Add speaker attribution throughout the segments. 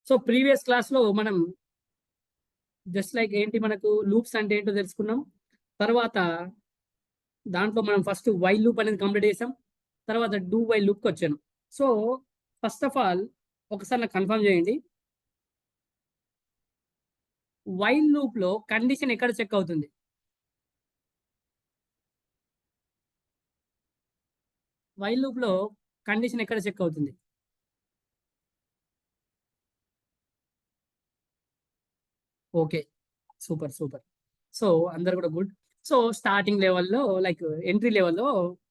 Speaker 1: So previous క్లాస్లో మనం just like ఏంటి మనకు లూప్స్ అంటే ఏంటో తెలుసుకున్నాం. తర్వాత దాంట్లో మనం ఫస్ట్ వైల్ లూప్ అనేది కంప్లీట్ చేసాం. తర్వాత డూ వైల్ లూప్కి వచ్చాను. సో ఫస్ట్ ఆఫ్ ఆల్ ఒకసారి నాకు కన్ఫర్మ్ చేయండి, వైల్ లూప్లో కండిషన్ ఎక్కడ చెక్ అవుతుంది? వైల్ లూప్లో కండిషన్ ఎక్కడ చెక్ అవుతుంది? Okay, super super. సో అందరు కూడా గుడ్. సో స్టార్టింగ్ లెవెల్లో లైక్ ఎంట్రీ లెవెల్లో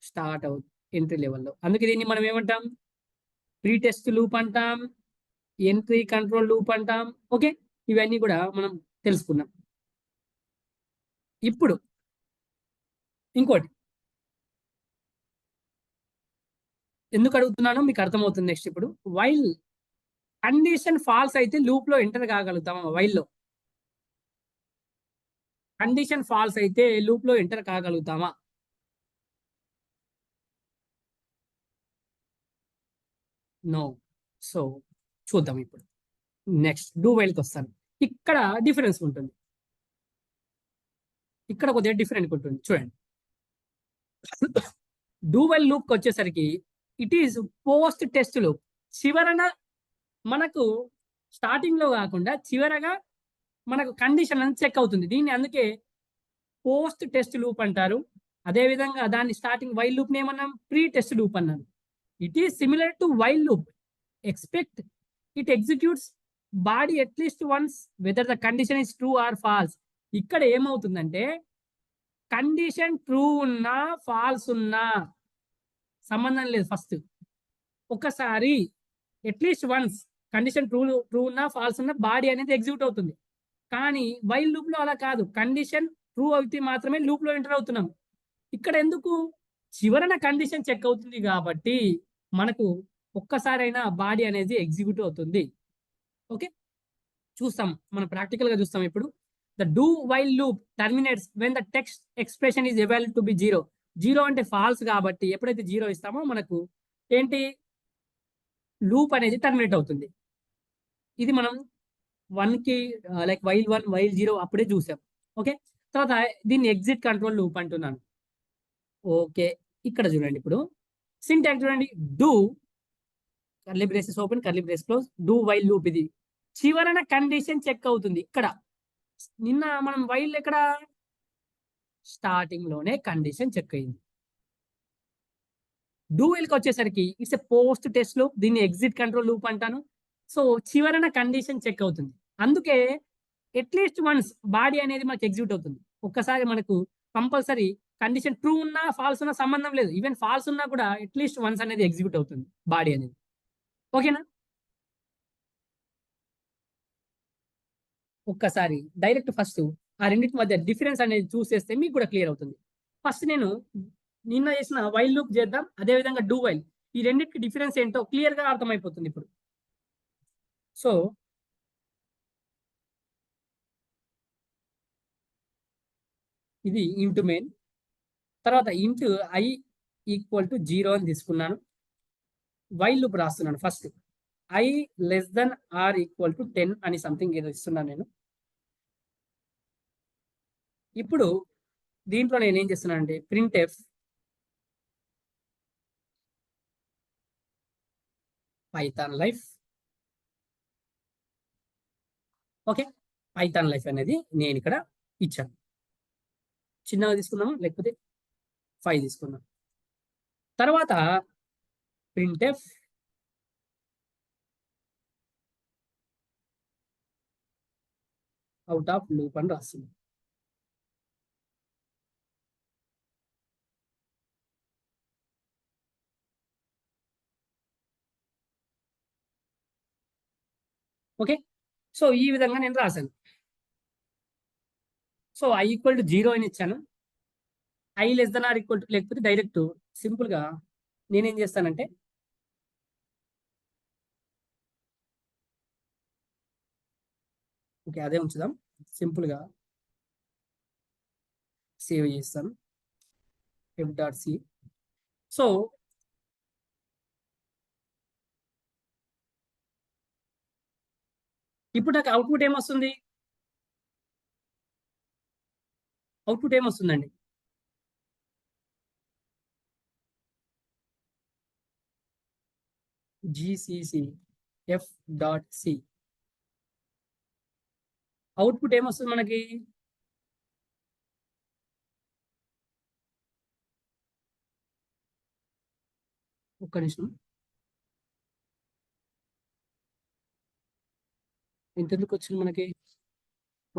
Speaker 1: స్టార్ట్ అవుతుంది. ఎంట్రీ లెవెల్లో అందుకే దీన్ని మనం ఏమంటాం? ప్రీ టెస్ట్ లూప్ అంటాం, ఎంట్రీ కంట్రోల్ లూప్ అంటాం. ఓకే, ఇవన్నీ కూడా మనం తెలుసుకున్నాం. ఇప్పుడు ఇంకోటి ఎందుకు అడుగుతున్నానో మీకు అర్థమవుతుంది నెక్స్ట్. ఇప్పుడు వైల్ కండిషన్ ఫాల్స్ అయితే లూప్ లో ఎంటర్ కాగలుగుతామా? వైల్లో కండిషన్ ఫాల్స్ అయితే లూప్ లో ఎంటర్ కాగలుగుతామా? నో. సో చూద్దాం ఇప్పుడు. నెక్స్ట్ డూ వైల్కి వస్తాను. ఇక్కడ డిఫరెన్స్ ఉంటుంది, ఇక్కడ కొద్దిగా డిఫరెంట్ ఉంటుంది చూడండి. డూ వైల్ లూప్కి వచ్చేసరికి it is post test loop. చివరన మనకు స్టార్టింగ్ లో కాకుండా చివరగా మనకు కండిషన్ అని చెక్ అవుతుంది. దీన్ని అందుకే పోస్ట్ టెస్ట్ లూప్ అంటారు. అదేవిధంగా దాన్ని స్టార్టింగ్ వైల్ లూప్ ఏమన్నాం? ప్రీ టెస్ట్ లూప్ అన్నాను. It is similar to while loop except it executes body at least once whether the condition is true or false. ఇక్కడ ఏమవుతుందంటే కండిషన్ ట్రూ ఉన్నా ఫాల్స్ ఉన్నా సంబంధం లేదు. ఫస్ట్ ఒకసారి at least once condition true true ఉన్నా falls ఉన్నా బాడీ అనేది ఎగ్జిక్యూట్ అవుతుంది. కానీ వైల్ లూప్ లో అలా కాదు, కండిషన్ ట్రూ అయితే మాత్రమే లూప్ లో ఎంటర్ అవుతున్నాం. ఇక్కడ ఎందుకు? చివరన కండిషన్ చెక్ అవుతుంది కాబట్టి మనకు ఒక్కసారైనా బాడీ అనేది ఎగ్జిక్యూట్ అవుతుంది. ఓకే, చూస్తాం, మనం ప్రాక్టికల్ గా చూస్తాం ఇప్పుడు. The do while loop terminates when the test expression is evaluated to be zero. Zero అంటే ఫాల్స్ కాబట్టి ఎప్పుడైతే జీరో ఇస్తామో మనకు ఏంటి? లూప్ అనేది టర్మినేట్ అవుతుంది. ఇది మనం వన్కి like while one while zero అప్పుడే చూసాం. ఓకే, తర్వాత దీన్ని ఎగ్జిట్ కంట్రోల్ లూప్ అంటున్నాను. ఓకే, ఇక్కడ చూడండి ఇప్పుడు సింటాక్స్ చూడండి. Do curly braces open curly brace close do while loop. ఇది చివరన కండిషన్ చెక్ అవుతుంది. ఇక్కడ నిన్న మనం వైల్ ఎక్కడ స్టార్టింగ్ లోనే కండిషన్ చెక్ అయింది. డూ వైల్కి వచ్చేసరికి it's a post test loop, దీన్ని ఎగ్జిట్ కంట్రోల్ లూప్ అంటాను. సో చివరన కండిషన్ చెక్ అవుతుంది. అందుకే అట్లీస్ట్ వన్స్ బాడీ అనేది మనకు ఎగ్జిక్యూట్ అవుతుంది. ఒక్కసారి మనకు కంపల్సరీ కండిషన్ ట్రూ ఉన్నా ఫాల్స్ ఉన్నా సంబంధం లేదు. ఈవెన్ ఫాల్స్ ఉన్నా కూడా అట్లీస్ట్ వన్స్ అనేది ఎగ్జిక్యూట్ అవుతుంది బాడీ అనేది. ఓకేనా? ఒక్కసారి డైరెక్ట్ ఫస్ట్ ఆ రెండింటి మధ్య డిఫరెన్స్ అనేది చూసేస్తే మీకు కూడా క్లియర్ అవుతుంది. ఫస్ట్ నేను నిన్న చేసిన వైల్ లూప్ చేద్దాం, అదేవిధంగా డూ వైల్. ఈ రెండింటికి డిఫరెన్స్ ఏంటో క్లియర్ గా అర్థమైపోతుంది ఇప్పుడు. సో ఇది ఇంటూ మెయిన్, తర్వాత ఇంటూ ఐ ఈక్వల్ టు 0 అని తీసుకున్నాను. వైల్ లూప్ రాస్తున్నాను. First i less than or equal to 10 అని సంథింగ్ ఏదో ఇస్తున్నాను నేను. ఇప్పుడు దీంట్లో నేను ఏం చేస్తున్నాను అంటే print F Python life. Okay, Python life అనేది నేను ఇక్కడ ఇచ్చాను. చిన్నగా తీసుకున్నాము లేకపోతే 5 తీసుకున్నాం. తర్వాత print F out of loop అని రాస్తుంది. ఓకే, సో ఈ విధంగా నేను రాశాను. సో ఐ ఈక్వల్ టు 0 అని ఇచ్చాను. I less than or equal to లేకపోతే డైరెక్ట్ సింపుల్ గా నేనేం చేస్తానంటే ఓకే అదే ఉంచుదాం, సింపుల్ గా సేవ్ చేస్తాను ఎఫ్ డాట్ సి. సో ఇప్పుడు నాకు అవుట్పుట్ ఏమొస్తుంది? అవుట్పుట్ ఏమొస్తుందండి? GCC F dot C output ఏమొస్తుంది మనకి? ఒక్క నిమిషం. ఎంతెందుకు వచ్చింది మనకి?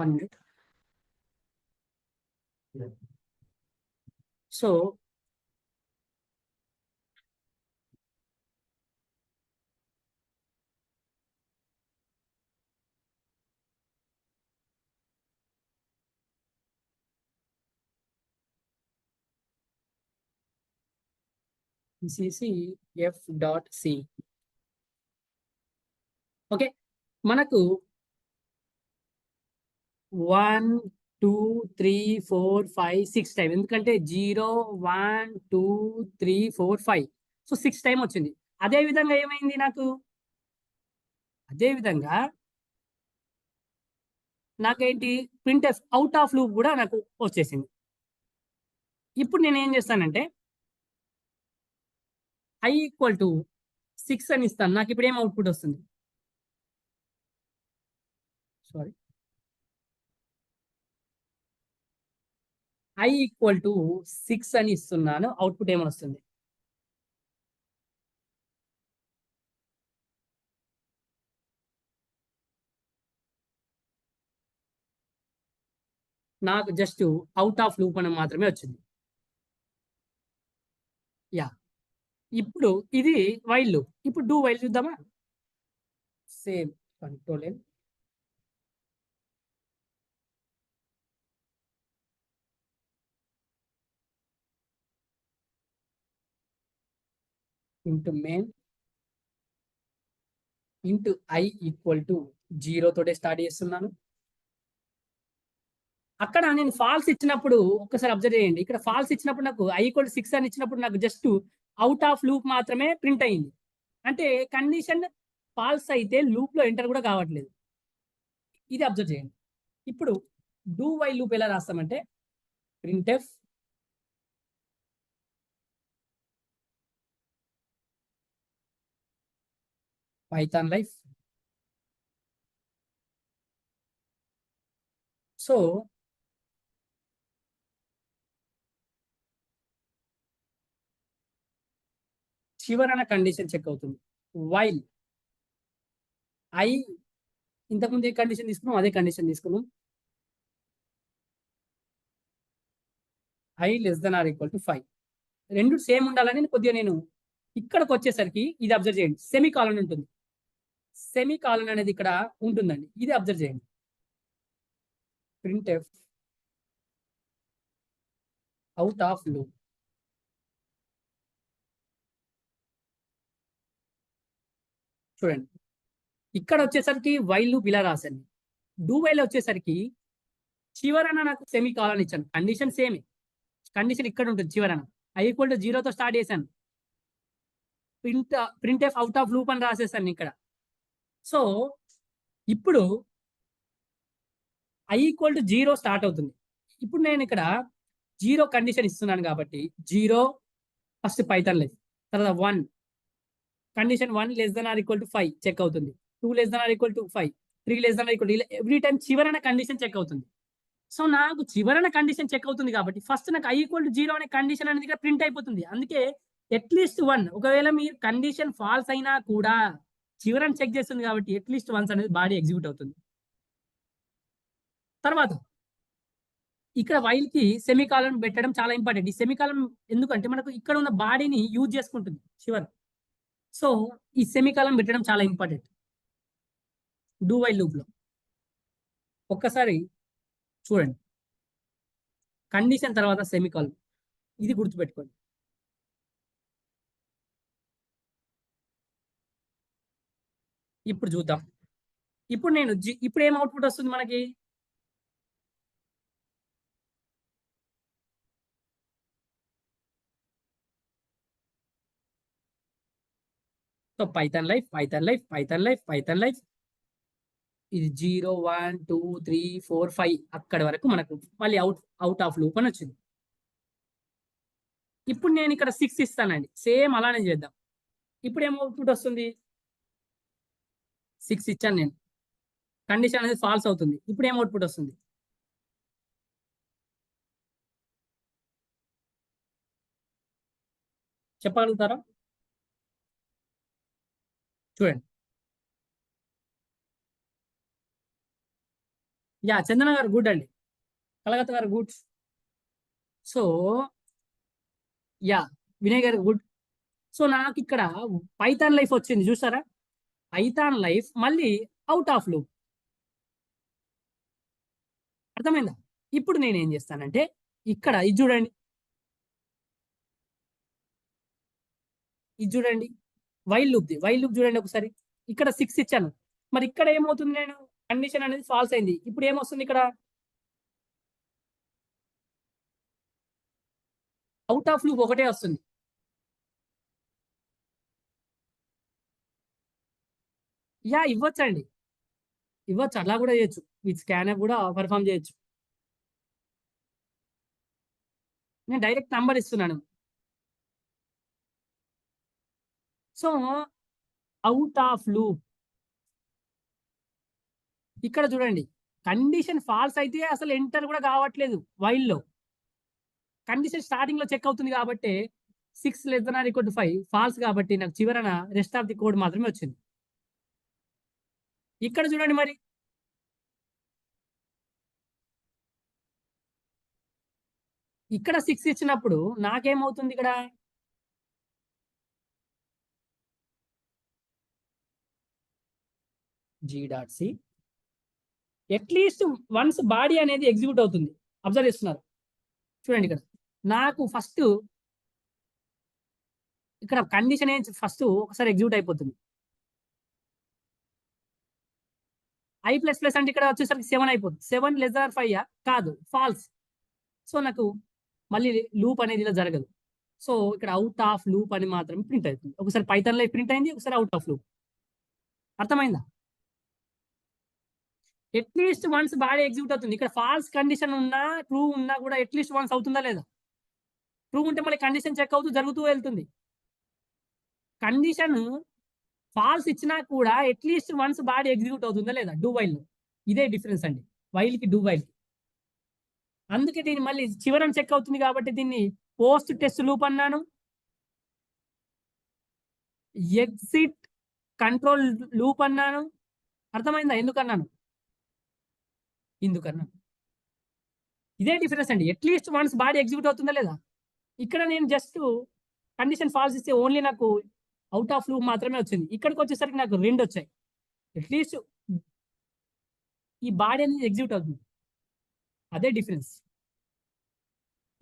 Speaker 1: 1 minute. So GCC F dot C. Okay. మనకు 1, 2, 3, 4, 5, 6 టైమ్. ఎందుకంటే 0, 1, 2, 3, 4, 5. సో 6 టైమ్ వచ్చింది. అదే విధంగా ఏమైంది నాకు? అదే విధంగా నాకేంటి ప్రింట్ఎఫ్ ఔట్ ఆఫ్ లూప్ కూడా నాకు వచ్చేసింది. ఇప్పుడు నేనేం చేస్తానంటే i ఈక్వల్ టు 6 అని ఇస్తాను. నాకు ఇప్పుడు ఏం అవుట్పుట్ వస్తుంది? సారీ, i ఈక్వల్ టు 6 అని ఇస్తున్నాను. అవుట్పుట్ ఏమని వస్తుంది? నాకు జస్ట్ ఔట్ ఆఫ్ లూప్ అని మాత్రమే వచ్చింది. యా. ఇప్పుడు ఇది వైల్ లూప్. ఇప్పుడు డూ వైల్ చూద్దామా? Same control n int main int i equal to 0 తోటే స్టార్ట్ చేస్తున్నాను. అక్కడ నేను ఫాల్స్ ఇచ్చినప్పుడు ఒక్కసారి అబ్జర్వ్ చేయండి. ఇక్కడ ఫాల్స్ ఇచ్చినప్పుడు నాకు i ఈక్వల్ టు 6 అని ఇచ్చినప్పుడు నాకు జస్ట్ ఔట్ ఆఫ్ లూప్ మాత్రమే ప్రింట్ అయింది. అంటే కండిషన్ ఫాల్స్ అయితే లూప్ లో ఎంటర్ కూడా కావట్లేదు. ఇది అబ్జర్వ్ చేయండి. ఇప్పుడు డూ వైల్ లూప్ ఎలా రాస్తామంటే ప్రింట్ఎఫ్ పైథాన్ లైఫ్. సో చివరన కండిషన్ చెక్ అవుతుంది. వైల్ ఐ ఇంతకుముందు ఏ కండిషన్ తీసుకున్నాం అదే కండిషన్ తీసుకున్నాం. i less than or equal to 5. రెండు సేమ్ ఉండాలని కొద్దిగా నేను ఇక్కడికి వచ్చేసరికి ఇది అబ్జర్వ్ చేయండి. సెమీ కాలన్ ఉంటుంది. సెమీ కాలన్ అనేది ఇక్కడ ఉంటుందండి. ఇది అబ్జర్వ్ చేయండి. Printf out of loop. చూడండి, ఇక్కడ వచ్చేసరికి వైల్ లూప్ ఇలా రాశాను. డూ వైల్ వచ్చేసరికి చివరన నాకు సెమీ కాలన్ ఇచ్చాను. Condition same. కండిషన్ ఇక్కడ ఉంటుంది చివరన. i ఈక్వల్ టు 0తో స్టార్ట్ చేశాను. ప్రింట్ఎఫ్ అవుట్ ఆఫ్ లూప్ అని రాసేసాను ఇక్కడ. సో ఇప్పుడు i ఈక్వల్ టు 0 స్టార్ట్ అవుతుంది. ఇప్పుడు నేను ఇక్కడ 0 కండిషన్ ఇస్తున్నాను కాబట్టి 0 ఫస్ట్ పైథాన్ లైఫ్, తర్వాత 1 condition 1 less than or equal to 5 check అవుతుంది. 2 less than or equal to 5, 3 less than or equal to every time చివరన కండిషన్ చెక్ అవుతుంది. సో నాకు చివరన కండిషన్ చెక్ అవుతుంది కాబట్టి ఫస్ట్ నాకు i ఈక్వల్ టు 0 అనే కండిషన్ అనేది ఇక్కడ ప్రింట్ అయిపోతుంది. అందుకే అట్లీస్ట్ 1, ఒకవేళ మీరు కండిషన్ ఫాల్స్ అయినా కూడా చివరన చెక్ చేస్తుంది కాబట్టి అట్లీస్ట్ వన్స్ అనేది బాడీ ఎగ్జిక్యూట్ అవుతుంది. తర్వాత ఇక్కడ వైల్ కి సెమీకాలన్ పెట్టడం చాలా ఇంపార్టెంట్. ఈ సెమీకాలన్ ఎందుకంటే మనకు ఇక్కడ ఉన్న బాడీని యూజ్ చేసుకుంటుంది చివర. సో ఈ సెమీకాలన్ పెట్టడం చాలా ఇంపార్టెంట్ డూ వైల్ లూప్ లో. ఒక్కసారి చూడండి, కండిషన్ తర్వాత సెమీకాలన్, ఇది గుర్తుపెట్టుకోండి. ఇప్పుడు చూద్దాం. ఇప్పుడు నేను ఇప్పుడు ఏం అవుట్పుట్ వస్తుంది మనకి? So Python life, Python life, Python life, Python life. ఇది 0 1 2 3 4 5 అక్కడి వరకు మనకు మళ్ళీ అవుట్ ఆఫ్ లూప్ అని వచ్చింది. ఇప్పుడు నేను ఇక్కడ 6 ఇస్తానండి, సేమ్ అలానే చేద్దాం. ఇప్పుడు ఏం అవుట్పుట్ వస్తుంది? 6 ఇచ్చాను నేను, కండిషన్ అనేది ఫాల్స్ అవుతుంది. ఇప్పుడు ఏం అవుట్పుట్ వస్తుంది? చెప్పగలుగుతారా? చూడండి. యా, చందన గారు గుడ్ అండి, కలగత్త గారు గుడ్. సో యా, వినయ్ గారు గుడ్. సో నాకు ఇక్కడ పైథాన్ లైఫ్ వచ్చింది చూసారా? పైథాన్ లైఫ్ మళ్ళీ అవుట్ ఆఫ్ లూప్. అర్థమైందా? ఇప్పుడు నేను ఏం చేస్తానంటే ఇక్కడ ఇది చూడండి, ఇది చూడండి, వైల్ లూప్ చూడండి ఒకసారి. ఇక్కడ 6 ఇచ్చాను, మరి ఇక్కడ ఏమవుతుంది? నేను కండిషన్ అనేది ఫాల్స్ అయింది. ఇప్పుడు ఏమొస్తుంది ఇక్కడ? అవుట్ ఆఫ్ లూప్ ఒకటే వస్తుంది. యా, ఇవ్వచ్చండి, ఇవ్వచ్చు, అలా కూడా చేయొచ్చు. విత్ స్కానర్ కూడా పర్ఫామ్ చేయొచ్చు. నేను డైరెక్ట్ నంబర్ ఇస్తున్నాను. సో అవుట్ ఆఫ్ లూప్ ఇక్కడ చూడండి, కండిషన్ ఫాల్స్ అయితే అసలు ఎంటర్ కూడా కావట్లేదు వైల్లో. కండిషన్ స్టార్టింగ్ లో చెక్ అవుతుంది కాబట్టి 6 < 5 ఫాల్స్ కాబట్టి నాకు చివరన రెస్ట్ ఆఫ్ ది కోడ్ మాత్రమే వచ్చింది. ఇక్కడ చూడండి, మరి ఇక్కడ 6 ఇచ్చినప్పుడు నాకేమవుతుంది? ఇక్కడ G.C అట్లీస్ట్ వన్స్ బాడీ అనేది ఎగ్జిక్యూట్ అవుతుంది. అబ్జర్వ్ చేస్తున్నారు చూడండి. ఇక్కడ నాకు ఫస్ట్ ఇక్కడ కండిషన్ ఏం ఫస్ట్ ఒకసారి ఎగ్జిక్యూట్ అయిపోతుంది. I++ అంటే ఇక్కడ వచ్చేసరికి 7 అయిపోతుంది. 7 < 5 కాదు, ఫాల్స్. సో నాకు మళ్ళీ లూప్ అనేది ఇలా జరగదు. సో ఇక్కడ అవుట్ ఆఫ్ లూప్ అని మాత్రమే ప్రింట్ అవుతుంది. ఒకసారి పైథాన్ లో ప్రింట్ అయింది, ఒకసారి అవుట్ ఆఫ్ లూప్. అర్థమైందా? అట్లీస్ట్ వన్స్ బాడీ ఎగ్జిక్యూట్ అవుతుంది. ఇక్కడ ఫాల్స్ కండిషన్ ఉన్నా ట్రూ ఉన్నా కూడా అట్లీస్ట్ వన్స్ అవుతుందా లేదా? ట్రూ ఉంటే మళ్ళీ కండిషన్ చెక్ అవుతూ జరుగుతూ వెళ్తుంది. కండిషన్ ఫాల్స్ ఇచ్చినా కూడా అట్లీస్ట్ వన్స్ బాడీ ఎగ్జిక్యూట్ అవుతుందా లేదా డూ వైల్. ఇదే డిఫరెన్స్ అండి వైల్ కి డూ వైల్ కి. అందుకే దీన్ని మళ్ళీ చివరన చెక్ అవుతుంది కాబట్టి దీన్ని పోస్ట్ టెస్ట్ లూప్ అన్నాను. ఎగ్జిట్ కంట్రోల్ లూప్ అన్నాను. అర్థమైందా ఎందుకన్నాను? ఎందుకన్నాను ఇదే డిఫరెన్స్ అండి. అట్లీస్ట్ వన్స్ బాడీ ఎగ్జిక్యూట్ అవుతుందా లేదా? ఇక్కడ నేను జస్ట్ కండిషన్ ఫాల్స్ ఇస్తే ఓన్లీ నాకు అవుట్ ఆఫ్ లూప్ మాత్రమే వచ్చింది. ఇక్కడికి వచ్చేసరికి నాకు 2 వచ్చాయి. అట్లీస్ట్ ఈ బాడీ అనేది ఎగ్జిక్యూట్ అవుతుంది. అదే డిఫరెన్స్.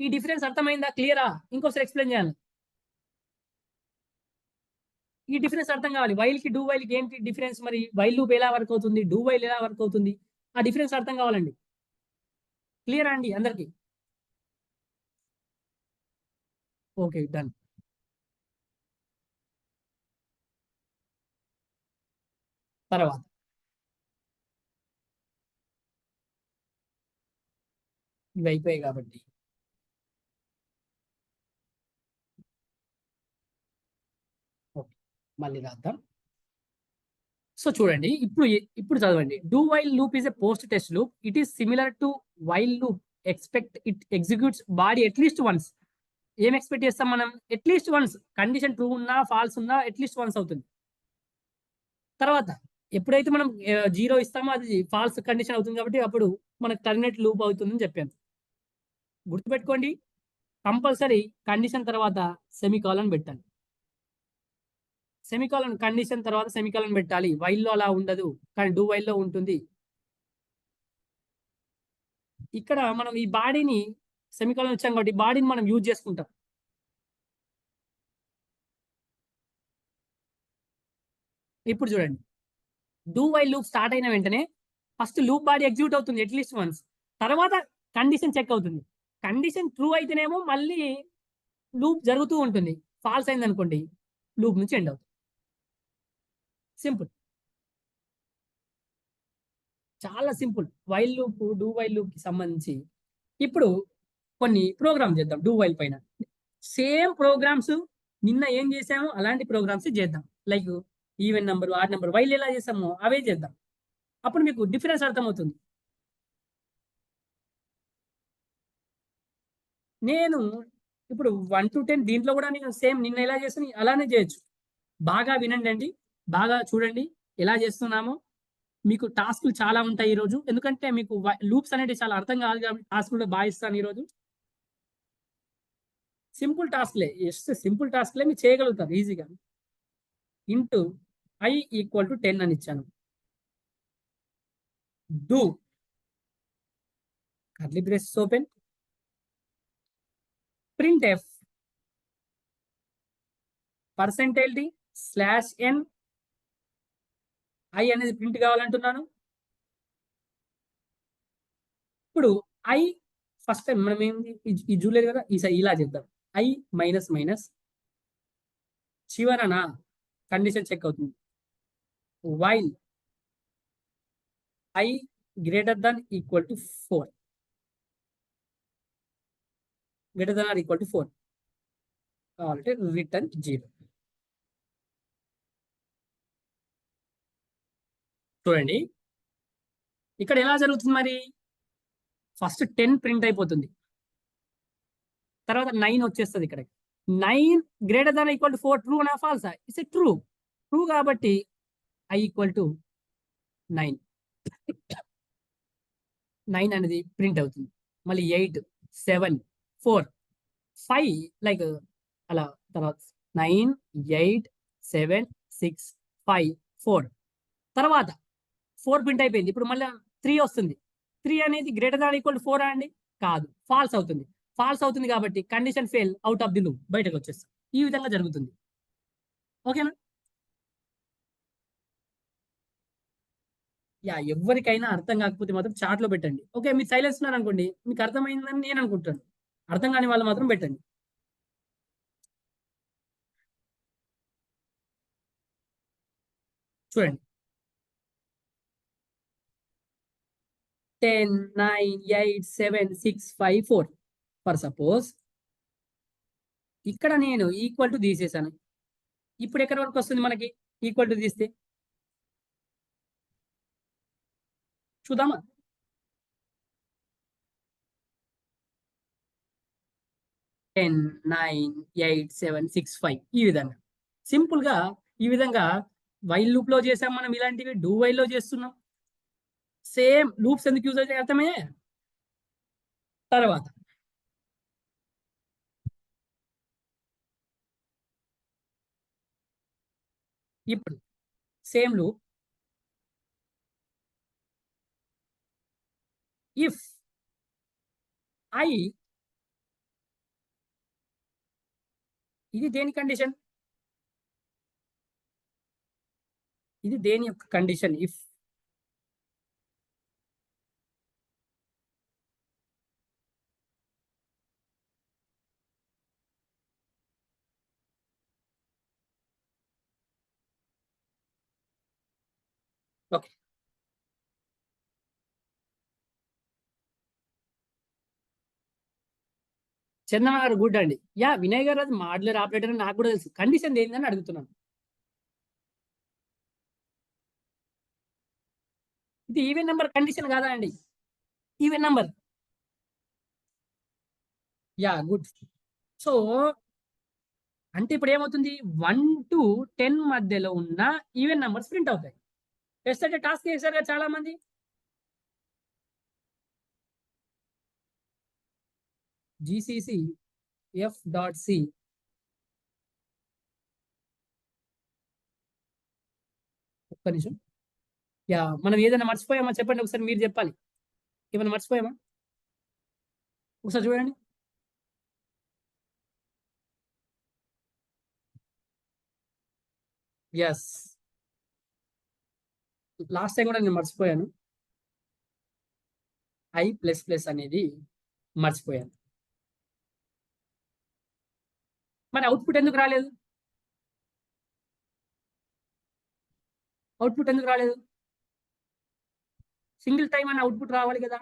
Speaker 1: ఈ డిఫరెన్స్ అర్థమైందా? క్లియరా? ఇంకోసారి ఎక్స్ప్లెయిన్ చేయాలి. ఈ డిఫరెన్స్ అర్థం కావాలి. వైల్ కి డూ వైల్ కి ఏంటి డిఫరెన్స్? మరి వైల్ లూప్ ఎలా వర్క్ అవుతుంది, డూ వైల్ ఎలా వర్క్ అవుతుంది, ఆ డిఫరెన్స్ అర్థం కావాలండి. క్లియరా అండి అందరికి? Okay, done. తర్వాత ఇవి అయిపోయాయి కాబట్టి ఓకే, మళ్ళీ రాద్దాం. సో చూడండి, ఇప్పుడు చదవండి. Do while loop is a post test loop. It is similar to while loop. Except it executes body at least once. ఏం ఎక్స్పెక్ట్ చేస్తాం మనం? At least once. కండిషన్ ట్రూ ఉన్నా ఫాల్స్ ఉన్నా అట్లీస్ట్ వన్స్ అవుతుంది. తర్వాత ఎప్పుడైతే మనం 0 ఇస్తామో అది ఫాల్స్ కండిషన్ అవుతుంది కాబట్టి అప్పుడు మనకు టర్మినేట్ లూప్ అవుతుందని చెప్పాను. గుర్తుపెట్టుకోండి, కంపల్సరీ కండిషన్ తర్వాత సెమికాలన్ పెట్టాలి. సెమికాలన్ కండిషన్ తర్వాత సెమికాలన్ పెట్టాలి. వైల్లో అలా ఉండదు, కానీ డూ వైల్లో ఉంటుంది. ఇక్కడ మనం ఈ బాడీని సెమికాలన్ వచ్చాం కాబట్టి బాడీని మనం యూజ్ చేసుకుంటాం. ఇప్పుడు చూడండి, డూ వైల్ లూప్ స్టార్ట్ అయిన వెంటనే ఫస్ట్ లూప్ బాడీ ఎగ్జిక్యూట్ అవుతుంది అట్లీస్ట్ వన్స్. తర్వాత కండిషన్ చెక్ అవుతుంది. కండిషన్ ట్రూ అయితేనేమో మళ్ళీ లూప్ జరుగుతూ ఉంటుంది. ఫాల్స్ అయింది అనుకోండి, లూప్ నుంచి ఎండ్ అవుతుంది. సింపుల్. చాలా simple. While loop, do while loop కి సంబంధించి ఇప్పుడు కొన్ని ప్రోగ్రామ్ చేద్దాం డూ వైల్ పైన. సేమ్ ప్రోగ్రామ్స్ నిన్న ఏం చేసామో అలాంటి ప్రోగ్రామ్స్ చేద్దాం. Like even number, odd number, while ఎలా చేసామో అవే చేద్దాం. అప్పుడు మీకు డిఫరెన్స్ అర్థమవుతుంది. నేను ఇప్పుడు 1 to 10 దీంట్లో కూడా నేను సేమ్ నిన్న ఎలా చేస్తాను అలానే చేయొచ్చు. బాగా వినండి అండి, బాగా చూడండి ఎలా చేస్తున్నామో. మీకు టాస్క్లు చాలా ఉంటాయి ఈరోజు, ఎందుకంటే మీకు లూప్స్ అనేవి చాలా అర్థం కాదు కాబట్టి టాస్క్లు బాగా ఇస్తాను ఈరోజు. సింపుల్ టాస్క్లే, జస్ట్ సింపుల్ టాస్క్లే మీరు చేయగలుగుతారు ఈజీగా. ఇంటూ i ఈక్వల్ టు 10 అని ఇచ్చాను. Do curly braces open, print F %d /n, i అనేది ప్రింట్ కావాలంటున్నాను. ఇప్పుడు i ఫస్ట్ టైం మనం ఏంది ఇది చూడలేదు కదా, ఈసారి ఇలా చేద్దాం. i మైనస్ మైనస్ చివరన కండిషన్ చెక్ అవుతుంది. While i greater than equal to 4, greater than or equal to 4 కావాలంటే రిటర్న్ 0. చూడండి ఇక్కడ ఎలా జరుగుతుంది మరి. ఫస్ట్ 10 ప్రింట్ అయిపోతుంది, తర్వాత 9 వచ్చేస్తుంది. ఇక్కడ 9 greater than equal to 4 true నా ఫాల్సా? It's true. ట్రూ కాబట్టి i ఈక్వల్ టు 9, 9 అనేది ప్రింట్ అవుతుంది. మళ్ళీ 8, 7, 4, 5 లైక్ అలా. తర్వాత 9, 8, 7, 6, 5, 4 తర్వాత 4 ప్రింట్ అయిపోయింది. ఇప్పుడు మళ్ళీ 3 వస్తుంది. 3 అనేది గ్రేటర్ దాన్ ఈక్వల్ టు 4 అండి? కాదు, ఫాల్స్ అవుతుంది. ఫాల్స్ అవుతుంది కాబట్టి condition fail, out of the loop, బయటకు వచ్చేస్తాం. ఈ విధంగా జరుగుతుంది. ఓకేనా? యా, ఎవరికైనా అర్థం కాకపోతే మాత్రం చాట్లో పెట్టండి. ఓకే, మీరు సైలెన్స్ ఉన్నారు అనుకోండి, మీకు అర్థమైందని నేను అనుకుంటాను. అర్థం కాని వాళ్ళు మాత్రం పెట్టండి. చూడండి 10, 9, 8, 7, 6, 5, 4 ఫర్ సపోజ్. ఇక్కడ నేను ఈక్వల్ టు తీసేసాను. ఇప్పుడు ఎక్కడి వరకు వస్తుంది మనకి ఈక్వల్ టు తీస్తే? చూద్దామా? 10, 9, 8, 7, 6, 5 ఈ విధంగా సింపుల్ గా. ఈ విధంగా వైల్ లూప్ లో చేసాం మనం, ఇలాంటివి డూ వైల్ లో చేస్తున్నాం. సేమ్ లూప్స్ ఎందుకు యూజ్ అవుతాయి అర్థమే. తర్వాత ఇప్పుడు సేమ్ లూప్ ఇఫ్ ఐ, ఇది దేని కండిషన్? ఇది దేని యొక్క కండిషన్? If okay. చందన గారు గుడ్ అండి. యా, వినయ్ గారు అది మాడ్యులర్ ఆపరేటర్ నాకు కూడా తెలుసు. కండిషన్ ఏందని అడుగుతున్నాను. ఇది ఈవెన్ నెంబర్ కండిషన్ కాదా అండి? Even number. Yeah, good. So అంటే ఇప్పుడు ఏమవుతుంది, 1 to 10 మధ్యలో ఉన్న ఈవెన్ నెంబర్స్ ప్రింట్ అవుతాయి. టెస్ట్ అంటే టాస్క్ చేశారు కదా చాలా మంది. జీసీసీ f.c ఒక్క నిమిషం. యా, మనం ఏదైనా మర్చిపోయామా చెప్పండి ఒకసారి, మీరు చెప్పాలి. ఏమైనా మర్చిపోయామా ఒకసారి చూడండి. ఎస్, లాస్ట్ టైం కూడా నేను మర్చిపోయాను. i++ అనేది మర్చిపోయాను. మరి అవుట్పుట్ ఎందుకు రాలేదు? అవుట్పుట్ ఎందుకు రాలేదు? సింగిల్ టైమ్ అని అవుట్పుట్ రావాలి కదా.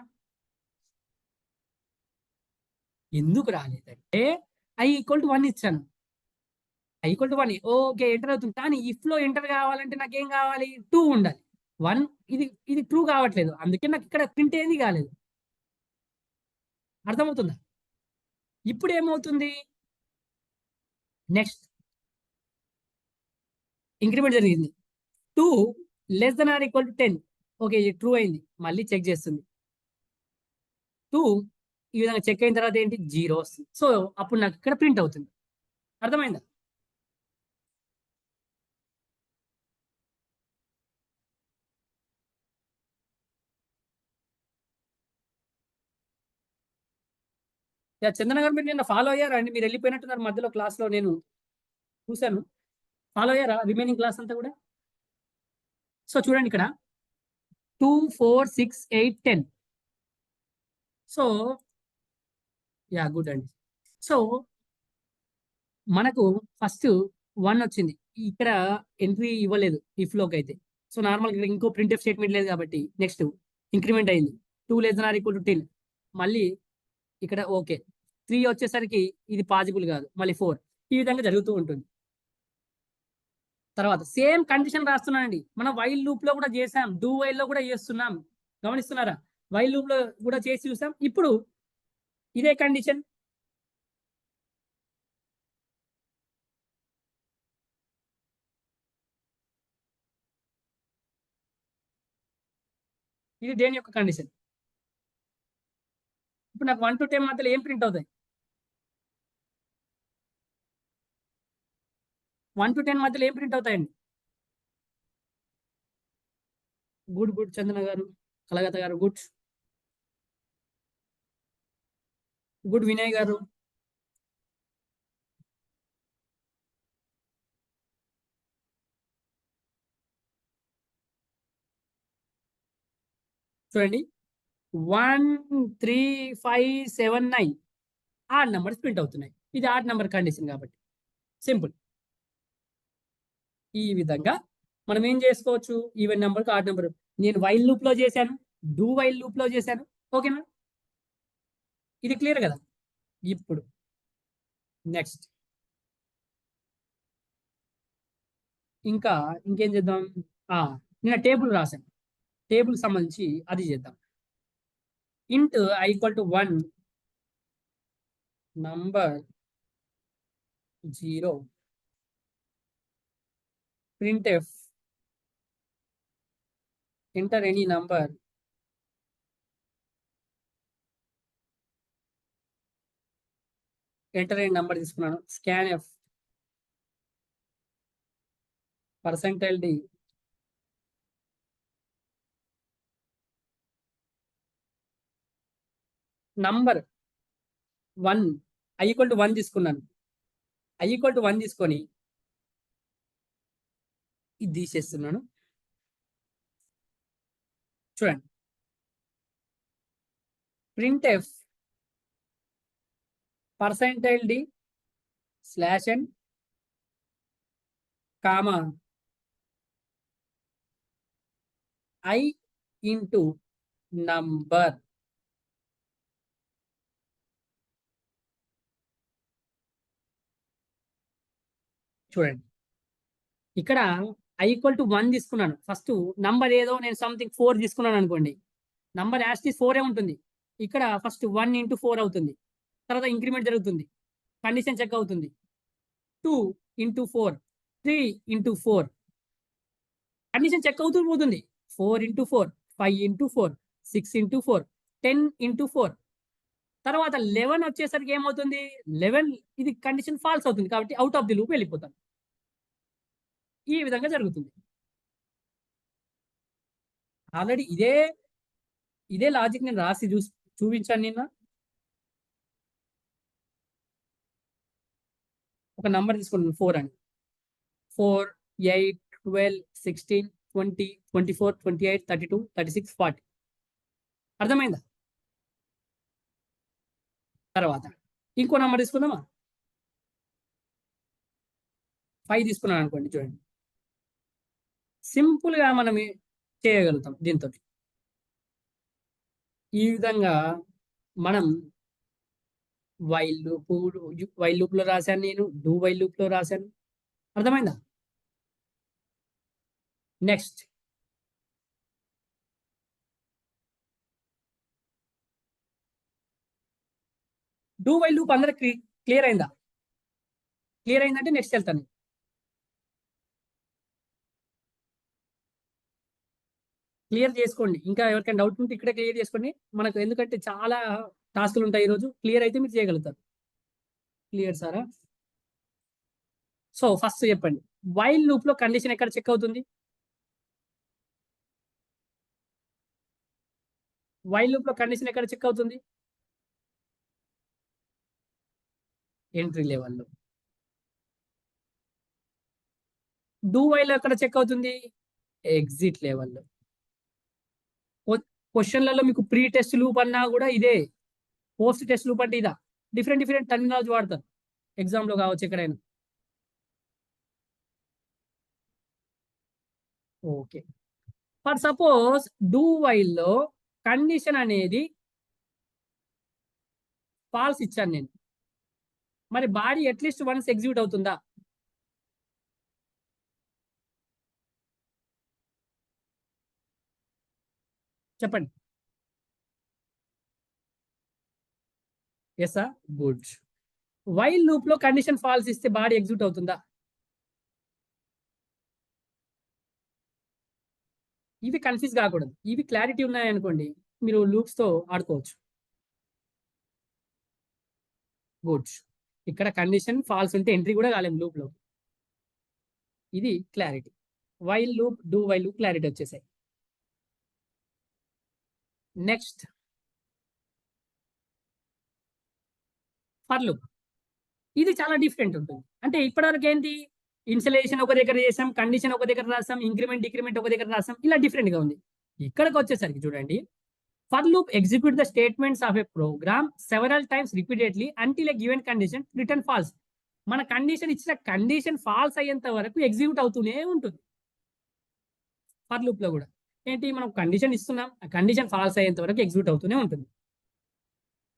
Speaker 1: ఎందుకు రాలేదంటే i=1 ఇచ్చాను. i=1 ఓకే ఎంటర్ అవుతుంది. కానీ ఇఫ్ లో ఎంటర్ కావాలంటే నాకేం కావాలి? 2 ఉండాలి. 1 ఇది ట్రూ కావట్లేదు. అందుకే నాకు ఇక్కడ ప్రింట్ ఏంది కాలేదు. అర్థమవుతుందా? ఇప్పుడు ఏమవుతుంది? నెక్స్ట్ ఇంక్రిమెంట్ జరిగింది. 2 < 10. ఓకే ఇది ట్రూ అయింది. మళ్ళీ చెక్ చేస్తుంది. 2 ఈ విధంగా చెక్ అయిన తర్వాత ఏంటి? 0 వస్తుంది. సో అప్పుడు నాకు ఇక్కడ ప్రింట్ అవుతుంది. అర్థమైందా? చందన గారు మీరు నిన్న ఫాలో అయ్యారా అండి? మీరు వెళ్ళిపోయినట్టున్నారు మధ్యలో క్లాస్లో, నేను చూశాను. ఫాలో అయ్యారా రిమైనింగ్ క్లాస్ అంతా కూడా? సో చూడండి ఇక్కడ 2, 4, 6, 8, 10. సో గుడ్ అండి. సో మనకు ఫస్ట్ 1 వచ్చింది. ఇక్కడ ఎంట్రీ ఇవ్వలేదు ఇఫ్ లోకి అయితే. సో నార్మల్ ఇంకో ప్రింట్ఎఫ్ స్టేట్మెంట్ లేదు కాబట్టి నెక్స్ట్ ఇంక్రిమెంట్ అయింది. 2 < 10. మళ్ళీ ఇక్కడ ఓకే 3 వచ్చేసరికి ఇది పాజిబుల్ కాదు. మళ్ళీ 4 ఈ విధంగా జరుగుతూ ఉంటుంది. తర్వాత సేమ్ కండిషన్ రాస్తున్నానండి. మనం వైల్ లూప్ లో కూడా చేసాం, డూ వైల్ లో కూడా చేస్తున్నాం. గమనిస్తున్నారా? వైల్ లూప్ లో కూడా చేసి చూసాం. ఇప్పుడు ఇదే కండిషన్ ఇది దేని యొక్క కండిషన్? ఇప్పుడు నాకు 1 to 10 మధ్యలో ఏం ప్రింట్ అవుతాయి? 1 to 10 మధ్యలో ఏం ప్రింట్ అవుతాయండి? గుడ్ చందన గారు, కలగత గారు, గుడ్ వినయ్ గారు. చూడండి 1, 3, 5, 7, 9 ఆడ్ నెంబర్స్ ప్రింట్ అవుతున్నాయి. ఇది ఆడ్ నెంబర్ కండిషన్ కాబట్టి సింపుల్. ఈ విధంగా మనం ఏం చేసుకోవచ్చు? ఈవెన్ నెంబర్కి ఆడ్ నెంబర్. నేను వైల్ లూప్ లో చేశాను, డూ వైల్ లూప్ లో చేశాను. ఓకేనా? ఇది క్లియర్ కదా? ఇప్పుడు నెక్స్ట్ ఇంకా ఇంకేం చేద్దాం? నేను టేబుల్ రాశాను. టేబుల్ సంబంధించి అది చేద్దాం. ఇంట్ i=1 number 0 printf enter any number enter అయిన నంబర్ తీసుకున్నాను. scanf %d నంబర్ 1 i=1 తీసుకున్నాను. i=1 తీసుకొని ఇది తీసేస్తున్నాను. చూడండి printf %d /n comma i into number. చూడండి ఇక్కడ i=1 తీసుకున్నాను. ఫస్ట్ నంబర్ ఏదో నేను సంథింగ్ 4 తీసుకున్నాను అనుకోండి. నంబర్ యాస్టీస్ 4 ఉంటుంది. ఇక్కడ ఫస్ట్ 1 ఇంటూ 4 అవుతుంది. తర్వాత ఇంక్రిమెంట్ జరుగుతుంది. కండిషన్ చెక్ అవుతుంది. 2 ఇంటూ 4, 3 ఇంటూ 4 కండిషన్ చెక్ అవుతూ పోతుంది. 4 ఇంటూ 4, 5 ఇంటూ 4, 6 ఇంటూ 4, 10 ఇంటూ 4. తర్వాత 11 వచ్చేసరికి ఏమవుతుంది? 11 ఇది కండిషన్ ఫాల్స్ అవుతుంది కాబట్టి అవుట్ ఆఫ్ ది లూప్ వెళ్ళిపోతాను. ఈ విధంగా జరుగుతుంది. ఆల్రెడీ ఇదే లాజిక్ నేను రాసి చూపించాను నిన్న. ఒక నంబర్ తీసుకున్నాను 4 అని. 4, 8, 12, 16, 20, 24, 28, 32, 36, 40. అర్థమైందా? తర్వాత ఇంకో నంబర్ తీసుకుందామా? 5 తీసుకున్నాను అనుకోండి. చూడండి సింపుల్ గా మనం చేయగలుగుతాం దీంతో. ఈ విధంగా మనం వైల్ లూప్ లో రాశాను, నేను డూ వైల్ లూప్ లో రాశాను. అర్థమైందా? నెక్స్ట్ డూ వైల్ లూప్ అందరికి క్లియర్ అయిందా? క్లియర్ అయిందంటే నెక్స్ట్ వెళ్తాను. క్లియర్ చేసుకోండి. ఇంకా ఎవరికైనా డౌట్ ఉంటే ఇక్కడే క్లియర్ చేసుకోండి. మనకు ఎందుకంటే చాలా టాస్క్లు ఉంటాయి ఈరోజు. క్లియర్ అయితే మీరు చేయగలుగుతారు. క్లియర్ సారా? సో ఫస్ట్ చెప్పండి, వైల్ లూప్ లో కండిషన్ ఎక్కడ చెక్ అవుతుంది? వైల్ లూప్ లో కండిషన్ ఎక్కడ చెక్ అవుతుంది? ఎంట్రీ లెవెల్లో. డూ వైల్ ఎక్కడ చెక్ అవుతుంది? ఎగ్జిట్ లెవెల్లో. క్వశ్చన్లలో మీకు ప్రీ టెస్ట్ లూప్ అన్నా కూడా ఇదే, పోస్ట్ టెస్ట్ లూప్ అంటే ఇదా. డిఫరెంట్ డిఫరెంట్ టర్మినాలజీ వాడతారు ఎగ్జామ్ లో కావచ్చు, ఎక్కడైనా. Okay. For suppose do while లో కండిషన్ అనేది ఫాల్స్ ఇచ్చాను నేను, మరి బాడీ అట్లీస్ట్ వన్స్ ఎగ్జిక్యూట్ అవుతుందా? చెప్పండి. Yes good. వైల్ లూప్ లో కండిషన్ ఫాల్స్ ఇస్తే బాడీ ఎగ్జిక్యూట్ అవుతుందా? ఇవి కన్ఫ్యూజ్ కాకూడదు. ఇవి క్లారిటీ ఉన్నాయనుకోండి, మీరు లూప్స్ తో ఆడుకోవచ్చు. గుడ్. ఇక్కడ కండిషన్ ఫాల్స్ ఉంటే ఎంట్రీ కూడా కాలేము లూప్ లో. ఇది clarity. While loop, do while loop clarity వచ్చేసాయి. Next for loop. ఇది చాలా డిఫరెంట్ ఉంటుంది. అంటే ఇప్పటివరకు ఏంటి, ఇన్సలేషన్ ఒక దగ్గర చేసాం, కండిషన్ ఒక దగ్గర రాసాం, ఇంక్రిమెంట్ డిక్రిమెంట్ ఒక దగ్గర రాసాం, ఇలా డిఫరెంట్ గా ఉంది. ఇక్కడికి వచ్చేసరికి చూడండి, for loop execute the statements of a program several times repeatedly until a given condition return false. మన కండిషన్ ఇచ్చిన కండిషన్ ఫాల్స్ అయ్యేంత వరకు ఎగ్జిక్యూట్ అవుతూనే ఉంటుంది. ఫర్ లూప్ లో కూడా ఏంటి, మనం కండిషన్ ఇస్తున్నాం, ఆ కండిషన్ ఫాల్స్ అయ్యేంత వరకు ఎగ్జిక్యూట్ అవుతూనే ఉంటుంది.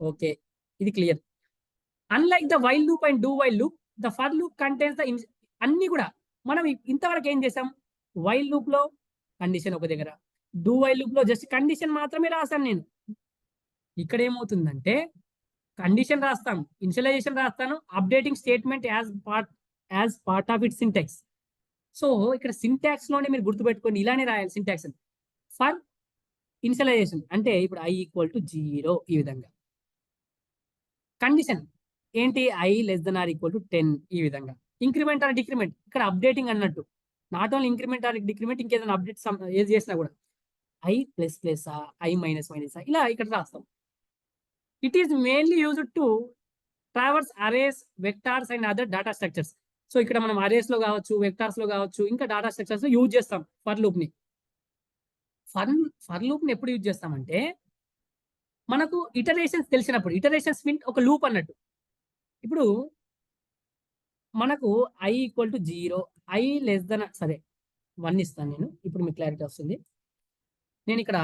Speaker 1: ఓకే, ఇది clear. Unlike the while loop and do while loop, the for loop contains the అన్ని కూడా మనం ఇంతవరకు ఏం చేసాం, వైల్ లూప్ లో కండిషన్ ఒక దగ్గర, డూ వైల్ లూప్ లో జస్ట్ కండిషన్ మాత్రమే రాశాను నేను. ఇక్కడ ఏమవుతుందంటే కండిషన్ రాస్తాం, ఇనిషియలైజేషన్ రాస్తాను, updating statement as part of it syntax. So ఇక్కడ సింటాక్స్ లోనే మీరు గుర్తుపెట్టుకొని ఇలానే రాయాలి సింటాక్స్. ఫర్ ఇనిషియలైజేషన్ అంటే ఇప్పుడు i ఈక్వల్ టు 0, ఈ విధంగా. కండిషన్ ఏంటి, i less than or equal to 10, ఈ విధంగా. ఇంక్రిమెంట్ ఆర్ డిక్రిమెంట్ ఇక్కడ అప్డేటింగ్ అన్నట్టు, not only increment or decrement, ఇంకేదైనా అప్డేట్ ఏది చేసినా కూడా i plus plus i minus minus ఇలా ఇక్కడ రాస్తాం. It is mainly used to traverse arrays, vectors and other data structures. So ఇక్కడ మనం అరేస్ లో కావచ్చు, వెక్టార్స్ లో కావచ్చు, ఇంకా డేటా స్ట్రక్చర్స్ లో యూజ్ చేస్తాం ఫర్ లూప్ ని. ఫర్ ఫర్ లూప్ ని ఎప్పుడు యూజ్ చేస్తామంటే మనకు ఇటరేషన్స్ తెలిసినప్పుడు. ఇటరేషన్స్ మీన్ ఒక లూప్ అన్నట్టు. ఇప్పుడు మనకు i equal to 0, i less then, సరే 1 ఇస్తాను నేను, ఇప్పుడు మీకు క్లారిటీ వస్తుంది. నేను ఇక్కడ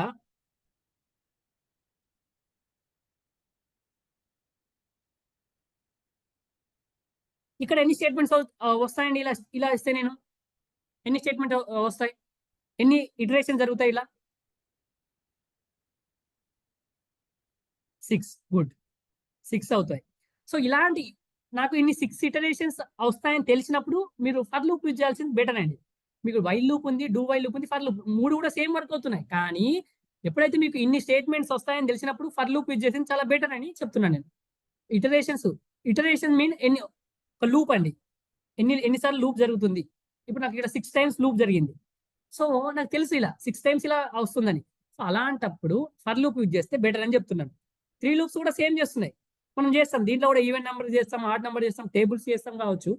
Speaker 1: ఇక్కడ ఎన్ని స్టేట్మెంట్స్ వస్తాయండి, ఇలా ఇలా ఇస్తే నేను ఎన్ని స్టేట్మెంట్ వస్తాయి, ఎన్ని ఇటరేషన్ జరుగుతాయి ఇలా? 6. గుడ్, 6 అవుతాయి. సో ఇలాంటి నాకు ఇన్ని 6 ఇటరేషన్స్ వస్తాయని తెలిసినప్పుడు మీరు ఫర్ లూప్ యూజ్ చేయాల్సింది బెటర్ అండి. మీకు వైల్ లూప్ ఉంది, డూ వైల్ లూప్ ఉంది, ఫర్ లూప్ 3 కూడా సేమ్ వర్క్ అవుతున్నాయి. కానీ ఎప్పుడైతే మీకు ఇన్ని స్టేట్మెంట్స్ వస్తాయని తెలిసినప్పుడు ఫర్ లూప్ యూజ్ చేసింది చాలా బెటర్ అని చెప్తున్నాను నేను. ఇటరేషన్స్, ఇటరేషన్ మీన్ ఎన్ని, ఒక లూప్ అండి, ఎన్నిసార్లు లూప్ జరుగుతుంది. ఇప్పుడు నాకు ఇక్కడ 6 టైమ్స్ లూప్ జరిగింది. సో నాకు తెలుసు ఇలా 6 టైమ్స్ ఇలా వస్తుందని. సో అలాంటప్పుడు ఫర్ లూప్ యూజ్ చేస్తే బెటర్ అని చెప్తున్నాను. 3 లూప్స్ కూడా సేమ్ చేస్తున్నాయి. మనం చేస్తాం దీంట్లో కూడా, ఈవెన్ నెంబర్ చేస్తాం, ఆడ్ నెంబర్ చేస్తాం, టేబుల్స్ చేస్తాం కావచ్చు.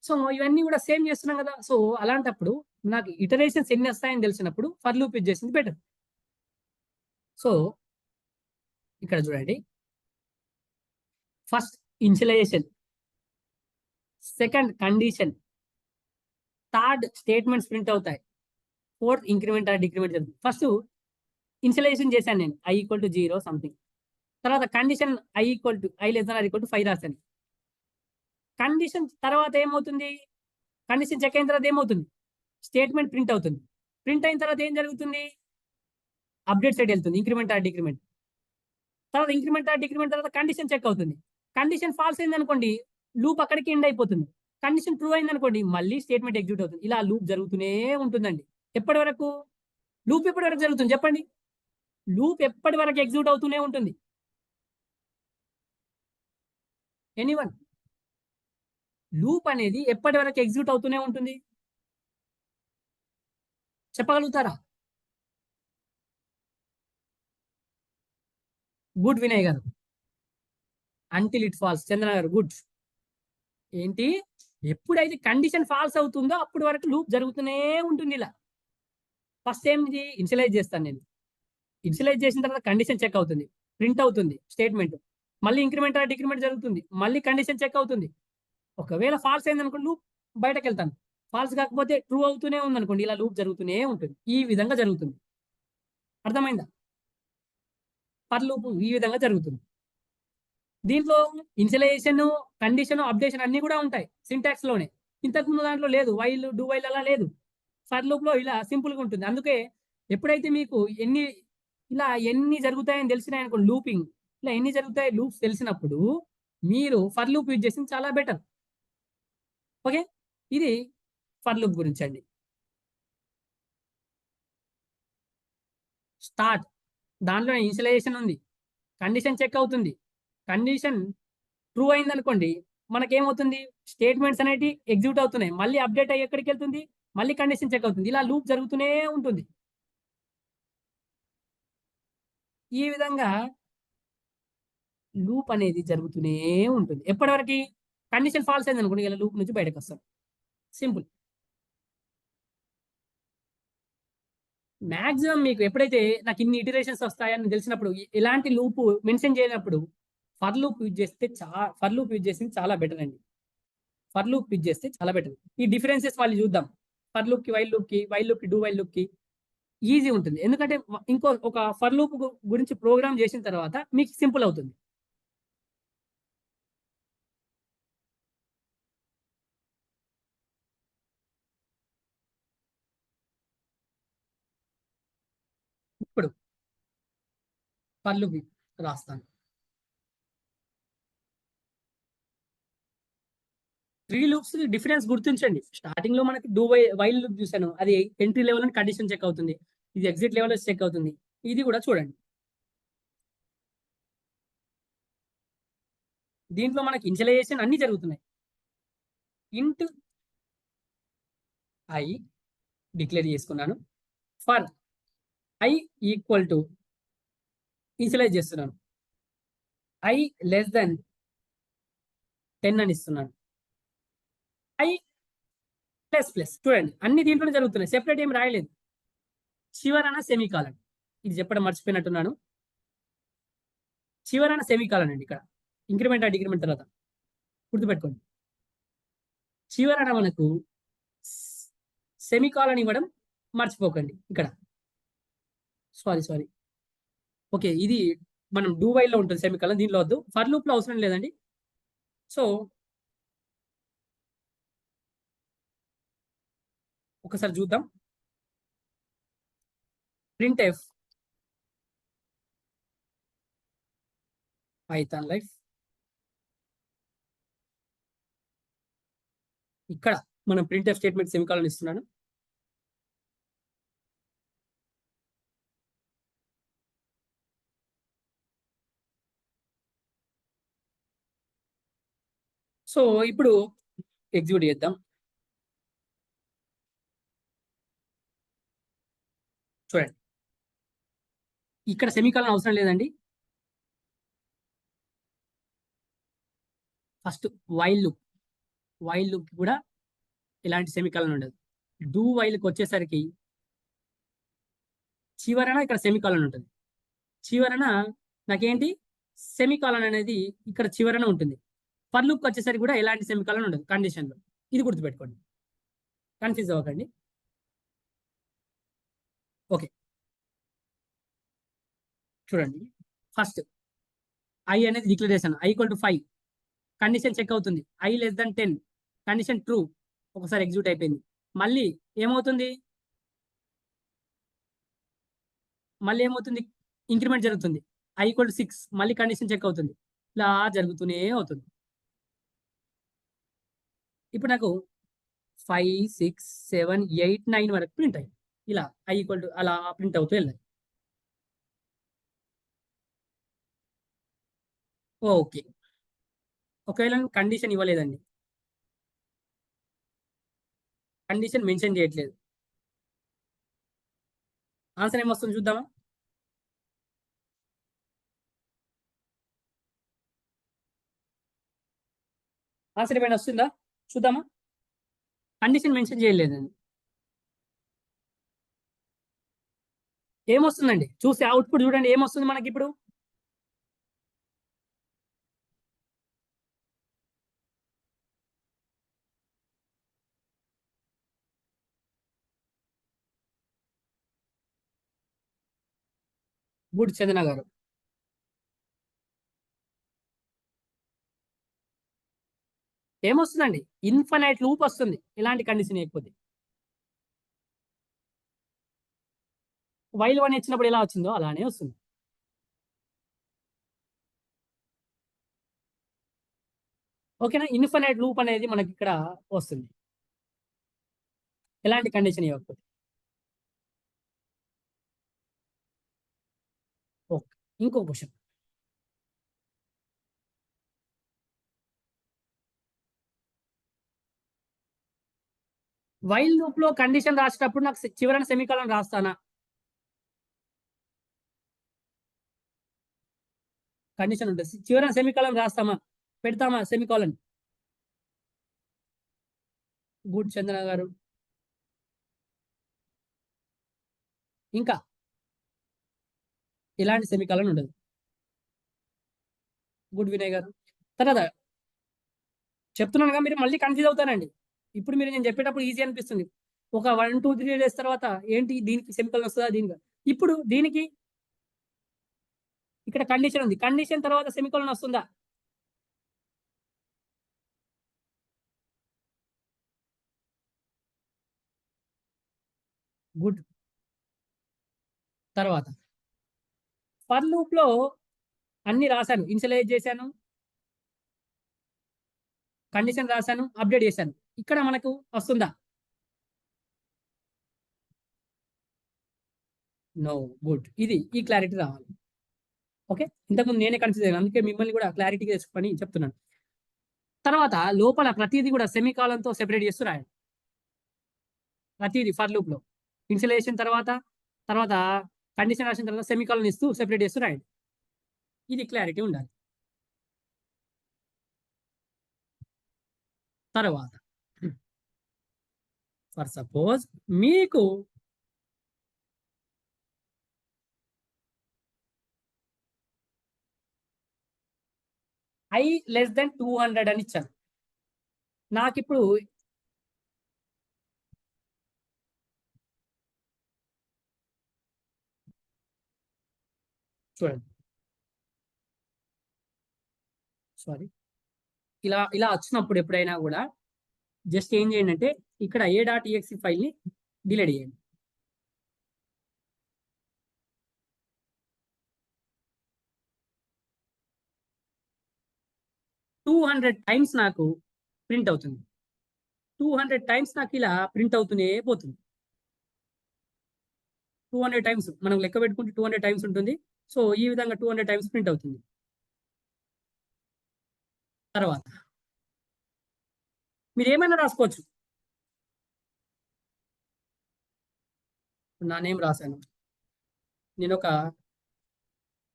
Speaker 1: సో ఇవన్నీ కూడా సేమ్ చేస్తున్నాం కదా. సో అలాంటప్పుడు నాకు ఇటరేషన్స్ ఎన్ని వస్తాయని తెలిసినప్పుడు ఫర్ లూప్ యూజ్ చేసింది బెటర్. సో ఇక్కడ చూడండి, first initialization, second condition, third statements print అవుతాయి, ఫోర్త్ ఇంక్రిమెంట్ ఆర్ డిక్రిమెంట్ జరుగుతుంది. ఫస్ట్ ఇన్షియలైజేషన్ చేశాను నేను i = 0 సంథింగ్. తర్వాత కండిషన్ i <= 5 రాశాను. కండిషన్ తర్వాత ఏమవుతుంది? కండిషన్ చెక్ అయిన తర్వాత ఏమవుతుంది? స్టేట్మెంట్ ప్రింట్ అవుతుంది. ప్రింట్ అయిన తర్వాత ఏం జరుగుతుంది? అప్డేట్ సైడ్ వెళ్తుంది, ఇంక్రిమెంట్ ఆర్ డిక్రిమెంట్. తర్వాత ఇంక్రిమెంట్ ఆర్ డిక్రిమెంట్ తర్వాత కండిషన్ చెక్ అవుతుంది. కండిషన్ ఫాల్స్ అయింది అనుకోండి, లూప్ అక్కడికి ఎండ్ అయిపోతుంది. కండిషన్ ట్రూ అయింది అనుకోండి, మళ్ళీ స్టేట్మెంట్ ఎగ్జిక్యూట్ అవుతుంది. ఇలా లూప్ జరుగుతూనే ఉంటుందండి. ఎప్పటి వరకు? లూప్ ఎప్పటి వరకు జరుగుతుంది చెప్పండి? లూప్ ఎప్పటి వరకు ఎగ్జిక్యూట్ అవుతూనే ఉంటుంది. ఎనీవన్? లూప్ అనేది ఎప్పటి వరకు ఎగ్జిక్యూట్ అవుతూనే ఉంటుంది చెప్పగలుగుతారా? గుడ్ వినయ్ గారు. Until it falls. చంద్ర గారు గుడ్. ఏంటి? ఎప్పుడైతే కండిషన్ ఫాల్స్ అవుతుందో అప్పటి వరకు లూప్ జరుగుతూనే ఉంటుంది. ఇలా ఫస్ట్ ఏంటి? ఇనిషియలైజ్ చేస్తాను నేను. ఇనిషియలైజ్ చేసిన తర్వాత కండిషన్ చెక్ అవుతుంది, ప్రింట్ అవుతుంది స్టేట్మెంట్, మళ్ళీ ఇంక్రిమెంట్ ఆర్ డిక్రిమెంట్ జరుగుతుంది, మళ్ళీ కండిషన్ చెక్ అవుతుంది. ఒకవేళ ఫాల్స్ అయింది అనుకోండి, లూప్ బయటకు వెళ్తాను. ఫాల్స్ కాకపోతే ట్రూ అవుతూనే ఉంది అనుకోండి, ఇలా లూప్ జరుగుతూనే ఉంటుంది. ఈ విధంగా జరుగుతుంది. అర్థమైందా? ఫర్ లూప్ ఈ విధంగా జరుగుతుంది. దీంట్లో ఇనిషియలైజేషన్, కండిషన్, అప్డేషన్ అన్ని కూడా ఉంటాయి సింటాక్స్ లోనే. ఇంతకు ముందు దాంట్లో లేదు. వైల్, డూ వైల్ అలా లేదు. ఫర్ లూప్ లో ఇలా సింపుల్ గా ఉంటుంది. అందుకే ఎప్పుడైతే మీకు ఎన్ని జరుగుతాయని తెలిసినాయనుకోండి, లూపింగ్ ఇలా ఎన్ని జరుగుతాయి లూప్స్ తెలిసినప్పుడు మీరు ఫర్ లూప్ యూజ్ చేసింది చాలా బెటర్. ఓకే, ఇది ఫర్ లూప్ గురించి అండి. స్టార్ట్, దాంట్లో ఇనిషియలైజేషన్ ఉంది, కండిషన్ చెక్ అవుతుంది. కండిషన్ ట్రూ అయింది అనుకోండి, మనకేమవుతుంది? స్టేట్మెంట్స్ అనేవి ఎగ్జిక్యూట్ అవుతున్నాయి, మళ్ళీ అప్డేట్ అయ్యి ఎక్కడికి వెళ్తుంది, మళ్ళీ కండిషన్ చెక్ అవుతుంది. ఇలా లూప్ జరుగుతూనే ఉంటుంది. ఈ విధంగా లూప్ అనేది జరుగుతూనే ఉంటుంది. ఎప్పటివరకు? కండిషన్ ఫాల్స్ అయింది అనుకోండి, ఇలా లూప్ నుంచి బయటకు వస్తాం. సింపుల్. మాక్సిమం మీకు ఎప్పుడైతే నాకు ఇన్ని ఇటరేషన్స్ వస్తాయని తెలిసినప్పుడు, ఇలాంటి లూప్ మెన్షన్ చేయనప్పుడు ఫర్ లూప్ యూజ్ చేస్తే ఫర్ లూప్ యూజ్ చేసింది చాలా బెటర్ అండి. ఫర్ లూప్ యూజ్ చేస్తే చాలా బెటర్. ఈ డిఫరెన్సెస్ వాళ్ళు చూద్దాం. ఫర్ లూప్ కి, వైల్ లూప్ కి, వైల్ లూప్ కి, డూ వైల్ లూప్ కి ఈజీ ఉంటుంది. ఎందుకంటే ఒక ఫర్ లూప్ గురించి ప్రోగ్రామ్ చేసిన తర్వాత మీకు సింపుల్ అవుతుంది. ఇప్పుడు ఫర్ లూప్ రాస్తాను. 3 లూప్స్ డిఫరెన్స్ గుర్తించండి. స్టార్టింగ్ లో మనకి వైల్ లూప్ చూసాను, అది ఎంట్రీ లెవెల్ అని కండిషన్ చెక్ అవుతుంది. ఇది ఎగ్జిట్ లెవెల్ చెక్ అవుతుంది. ఇది కూడా చూడండి. దీంట్లో మనకి ఇనిషియలైజేషన్ అన్ని జరుగుతున్నాయి. ఇంట్ ఐ డిక్లేర్ చేసుకున్నాను. For i equal to initialise చేస్తున్నాను. ఐ లెస్ దెన్ 10 అని ఇస్తున్నాను. ఐ ప్లస్ ప్లస్ చూడండి, అన్ని దీంట్లోనే జరుగుతున్నాయి, సెపరేట్ ఏం రాయలేదు. చివరన సెమీకాలన్, ఇది చెప్పడం మర్చిపోయినట్టున్నాను. చివరన సెమీకాలన్ అండి. ఇక్కడ ఇంక్రిమెంట్ ఆ డిక్రిమెంట్ తర్వాత గుర్తుపెట్టుకోండి. చివరన మనకు సెమీకాలన్ ఇవ్వడం మర్చిపోకండి. ఇక్కడ సారీ ఓకే, ఇది మనం డూ వైల్ లో ఉంటుంది సెమీకాలన్, దీనిలో వద్దు. ఫర్ లూప్ లో అవసరం లేదండి. సో ఒకసారి చూద్దాం. printf పైథాన్ లైఫ్, ఇక్కడ మనం printf స్టేట్మెంట్ సెమీకాలన్ ఇస్తున్నాను. సో ఇప్పుడు ఎగ్జిక్యూట్ చేద్దాం. చూడండి, ఇక్కడ సెమీకాలన్ అవసరం లేదండి. ఫస్ట్ వైల్ లూప్ కూడా ఇలాంటి సెమీకాలన్ ఉండదు. డూ వైల్కి వచ్చేసరికి చివరన ఇక్కడ సెమీకాలన్ ఉంటుంది. చివరన నాకేంటి సెమీకాలన్ అనేది ఇక్కడ చివరన ఉంటుంది. ఫర్ లూప్కి వచ్చేసరికి కూడా ఎలాంటి సెమీకాలన్ ఉండదు కండిషన్లో. ఇది గుర్తుపెట్టుకోండి, కన్ఫ్యూజ్ అవ్వకండి. ఓకే, చూడండి, ఫస్ట్ ఐ అనేది declaration, I equal to 5, condition check అవుతుంది, I less than 10, condition true, ఒకసారి ఎగ్జిక్యూట్ అయిపోయింది. మళ్ళీ ఏమవుతుంది, ఇంక్రిమెంట్ జరుగుతుంది, ఐ ఈక్వల్ టు 6, మళ్ళీ కండిషన్ చెక్ అవుతుంది, ఇలా జరుగుతూనే అవుతుంది. ఇప్పుడు నాకు 5, 6, 7, 8, 9 వరకు ప్రింట్ అయ్యింది. ఇలా ఐ ఈక్వల్ టు అలా ప్రింట్ అవుతూ వెళ్ళాలి. ఓకే, ఒకవేళ కండిషన్ ఇవ్వలేదండి, కండిషన్ మెన్షన్ చేయట్లేదు, ఆన్సర్ ఏమొస్తుంది చూద్దామా. ఆన్సర్ ఏమైనా వస్తుందా చూద్దామా. కండిషన్ మెన్షన్ చేయలేదండి, ఏమొస్తుందండి చూస్తే అవుట్పుట్ చూడండి, ఏమొస్తుంది మనకి ఇప్పుడు. గుడ్ చందన గారు, ఏమొస్తుందండి, ఇన్ఫైనైట్ లూప్ వస్తుంది ఇలాంటి కండిషన్ లేకపోతే. వైల్ 1 ఇచ్చినప్పుడు ఎలా వచ్చిందో అలానే వస్తుంది. ఓకేనా, ఇన్ఫైనైట్ లూప్ అనేది మనకి ఇక్కడ వస్తుంది ఎలాంటి కండిషన్ ఇవ్వకపోతే. ఓకే, ఇంకో క్వశ్చన్. వైల్ లూప్ లో కండిషన్ రాసేటప్పుడు నాకు చివరన సెమికాలన్ రాస్తానా. కండిషన్ ఉంటుంది, చివరన సెమికాలన్ రాస్తామా, పెడతామా సెమికాలన్. గుడ్ చందన గారు, ఇంకా ఇలాంటి సెమికాలన్ ఉండదు. గుడ్ వినయ్ గారు, తర్వాత చెప్తున్నానుగా, మీరు మళ్ళీ కన్ఫ్యూజ్ అవుతారండి. ఇప్పుడు మీరు నేను చెప్పేటప్పుడు ఈజీ అనిపిస్తుంది, ఒక 1, 2, 3 డేస్ తర్వాత ఏంటి దీనికి సెమికాలన్ వస్తుందా దీనికి. ఇప్పుడు దీనికి ఇక్కడ కండిషన్ ఉంది, కండిషన్ తర్వాత సెమికాలన్ వస్తుందా. గుడ్. తర్వాత ఫర్ లూప్ లో అన్ని రాశాను, ఇనిషియలైజ్ చేశాను, కండిషన్ రాశాను, అప్డేట్ చేశాను, ఇక్కడ మనకు వస్తుందా. నో. గుడ్, ఇది ఈ క్లారిటీ రావాలి. ఓకే, ఇంతకుముందు నేనే కన్ఫ్యూజ్ అయ్యాను, అందుకే మిమ్మల్ని కూడా క్లారిటీగా తెచ్చుకొని చెప్తున్నాను. తర్వాత లోపల ప్రతిదీ కూడా సెమికాలన్తో సెపరేట్ చేస్తూ రాయండి, ప్రతిదీ ఫర్ లూప్ లో ఇనిషియలైజేషన్ తర్వాత తర్వాత కండిషన్ రాసిన తర్వాత సెమికాలన్ ఇస్తూ సెపరేట్ చేస్తూ రాయండి, ఇది క్లారిటీ ఉండాలి. తర్వాత ఫర్ సపోజ్ మీకు ఐ లెస్ దెన్ 200 అని ఇచ్చాను, నాకు ఇప్పుడు చూడండి, సారీ, ఇలా ఇలా వచ్చినప్పుడు ఎప్పుడైనా కూడా జస్ట్ ఏం చేయండి అంటే ఇక్కడ a.exe ఫైల్ని డిలీట్ చేయండి. టూ 200 టైమ్స్ నాకు ప్రింట్ అవుతుంది, 200 టైమ్స్ నాకు ఇలా ప్రింట్ అవుతూనే పోతుంది. 200 టైమ్స్ మనం లెక్క పెట్టుకుంటే 200 టైమ్స్ ఉంటుంది, సో ఈ విధంగా 200 టైమ్స్ ప్రింట్ అవుతుంది. తర్వాత మీరు ఏమైనా రాసుకోవచ్చు, నా నేమ్ రాశాను, నేను ఒక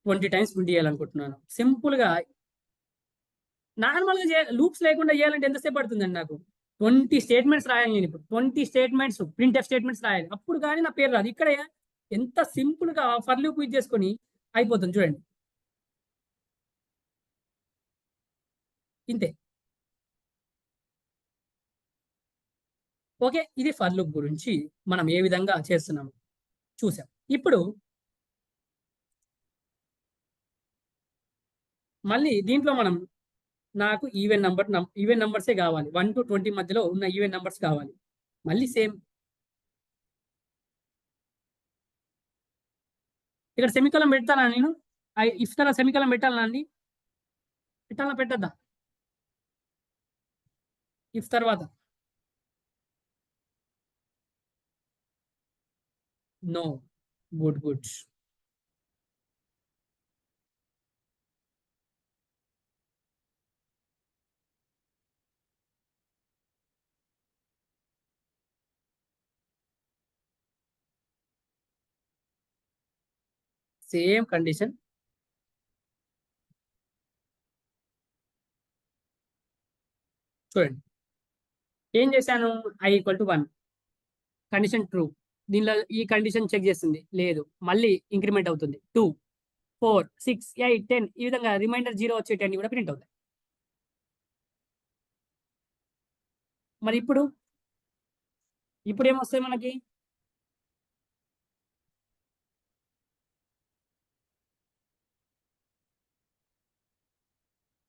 Speaker 1: 20 టైమ్స్ ప్రింట్ చేయాలనుకుంటున్నాను. సింపుల్గా నార్మల్గా లూప్స్ లేకుండా చేయాలంటే ఎంతసేపు పడుతుందండి నాకు. 20 స్టేట్మెంట్స్ రాయాలి, నేను ఇప్పుడు 20 స్టేట్మెంట్స్ ప్రింట్ ఎఫ్ స్టేట్మెంట్స్ రాయాలి, అప్పుడు కానీ నా పేరు రాదు. ఇక్కడ ఎంత సింపుల్గా ఫర్ లూప్ యూజ్ చేసుకొని అయిపోతుంది చూడండి, ఇంతే. ఓకే, ఇది ఫర్ లూప్ గురించి మనం ఏ విధంగా చేస్తున్నాము చూసాం. ఇప్పుడు మళ్ళీ దీంట్లో మనం నాకు ఈవెన్ నంబర్సే కావాలి. 1-20 మధ్యలో ఉన్న ఈవెన్ నంబర్స్ కావాలి. మళ్ళీ సేమ్ ఇక్కడ సెమికోలన్ పెడతానా నేను? ఇఫ్ తర్వాత సెమికోలన్ పెట్టాలా అండి? పెట్టాలా పెట్టొద్దా? ఇఫ్ తర్వాత no. Good. Good. Same condition. చూడండి. ఏం చేశాను? i = 1 condition true. దీనిలో ఈ కండిషన్ చెక్ చేస్తుంది. లేదు. మళ్ళీ ఇంక్రిమెంట్ అవుతుంది. 2, 4, 6, 8, 10 ఈ విధంగా రిమైండర్ 0 వచ్చేటన్ని కూడా ప్రింట్ అవుతాయి. మరి ఇప్పుడు ఏమొస్తాయి మనకి?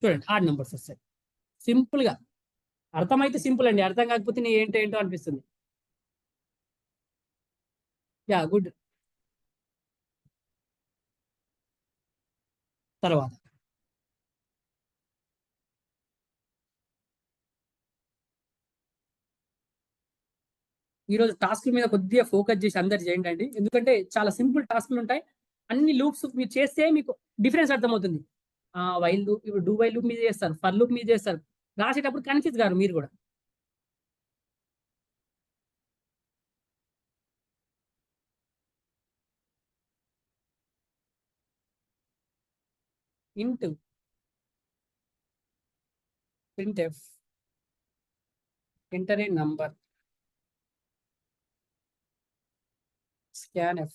Speaker 1: చూడండి ఆడ్ నంబర్స్ వస్తాయి. సింపుల్ గా అర్థమైతే సింపుల్ అండి. అర్థం కాకపోతే నీ ఏంటో ఏంటో అనిపిస్తుంది. Yeah good. తర్వాత ఈరోజు టాస్క్ మీద కొద్దిగా ఫోకస్ చేసి అందరు చేయండి అండి. ఎందుకంటే చాలా సింపుల్ టాస్క్లు ఉంటాయి. అన్ని లూప్స్ మీరు చేస్తే మీకు డిఫరెన్స్ అర్థమవుతుంది. వైల్ లూప్ ఇప్పుడు డూ వైల్ లూప్ మీద చేస్తారు, ఫర్ లూప్ మీద చేస్తారు. రాసేటప్పుడు కన్ఫ్యూజ్ గారు మీరు కూడా. ఇంట్ printf enter a number scanf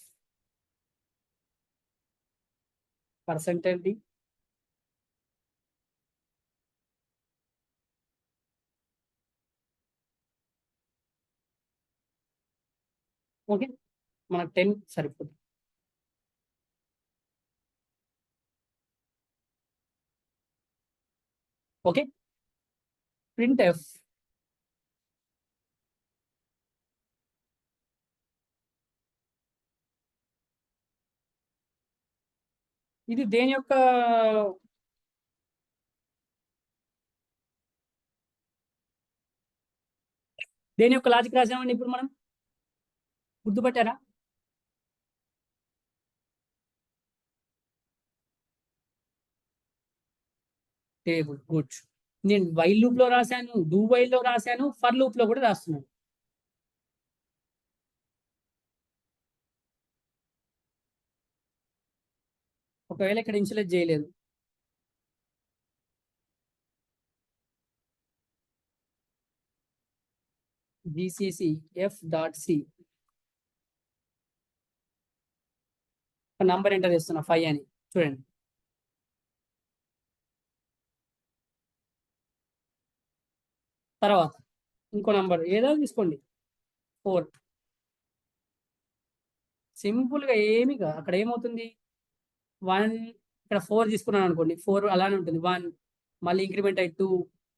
Speaker 1: %d okay. మనకు 10 సరిపోతుంది. ఓకే. printf ఇది దేని యొక్క లాజిక్ రాసామండి ఇప్పుడు మనం? గుర్తుపట్టారా? టేబుల్. గుడ్. నేను వైల్ లూప్ లో రాశాను, డూ వైల్ లో రాశాను, ఫర్ లూప్ లో కూడా రాస్తున్నాను. ఒకవేళ ఇక్కడ ఇన్సులేట్ చేయలేదు. జీసీసీ f.c నంబర్ ఎంటర్ చేస్తున్నా 5 అని చూడండి. తర్వాత ఇంకో నంబర్ ఏదో తీసుకోండి. 4. సింపుల్ గా అక్కడ ఏమవుతుంది? 1 ఇక్కడ 4 తీసుకున్నాను అనుకోండి. 4 అలానే ఉంటుంది. 1 మళ్ళీ ఇంక్రిమెంట్ అయ్యి 2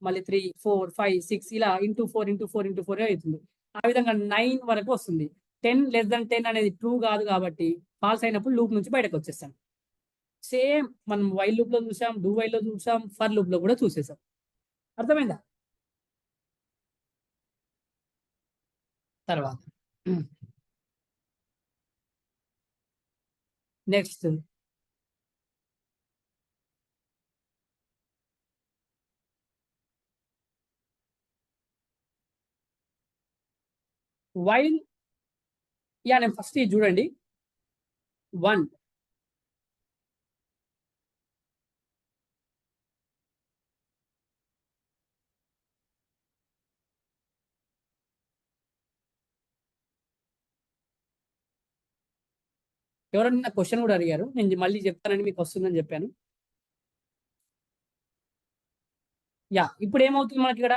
Speaker 1: మళ్ళీ 3, 4, 5, 6 ఇలా ఇంటూ 4 ఇంటూ 4 ఇంటూ 4 అవుతుంది. ఆ విధంగా 9 వరకు వస్తుంది. 10 <10 అనేది ట్రూ కాదు కాబట్టి ఫాల్స్ అయినప్పుడు లూప్ నుంచి బయటకు వచ్చేస్తాం. సేమ్ మనం వైల్ లూప్ లో చూసాం, డూ వైల్ లో చూసాం, ఫర్ లూప్ లో కూడా చూసేసాం. అర్థమైందా? తర్వాత నెక్స్ట్ వైల్. నేను ఫస్ట్ ఇది చూడండి. 1 ఎవరన్నా క్వశ్చన్ కూడా అడిగారు. నేను మళ్ళీ చెప్తానని మీకు వస్తుందని చెప్పాను. ఇప్పుడు ఏమవుతుంది మనకి ఇక్కడ?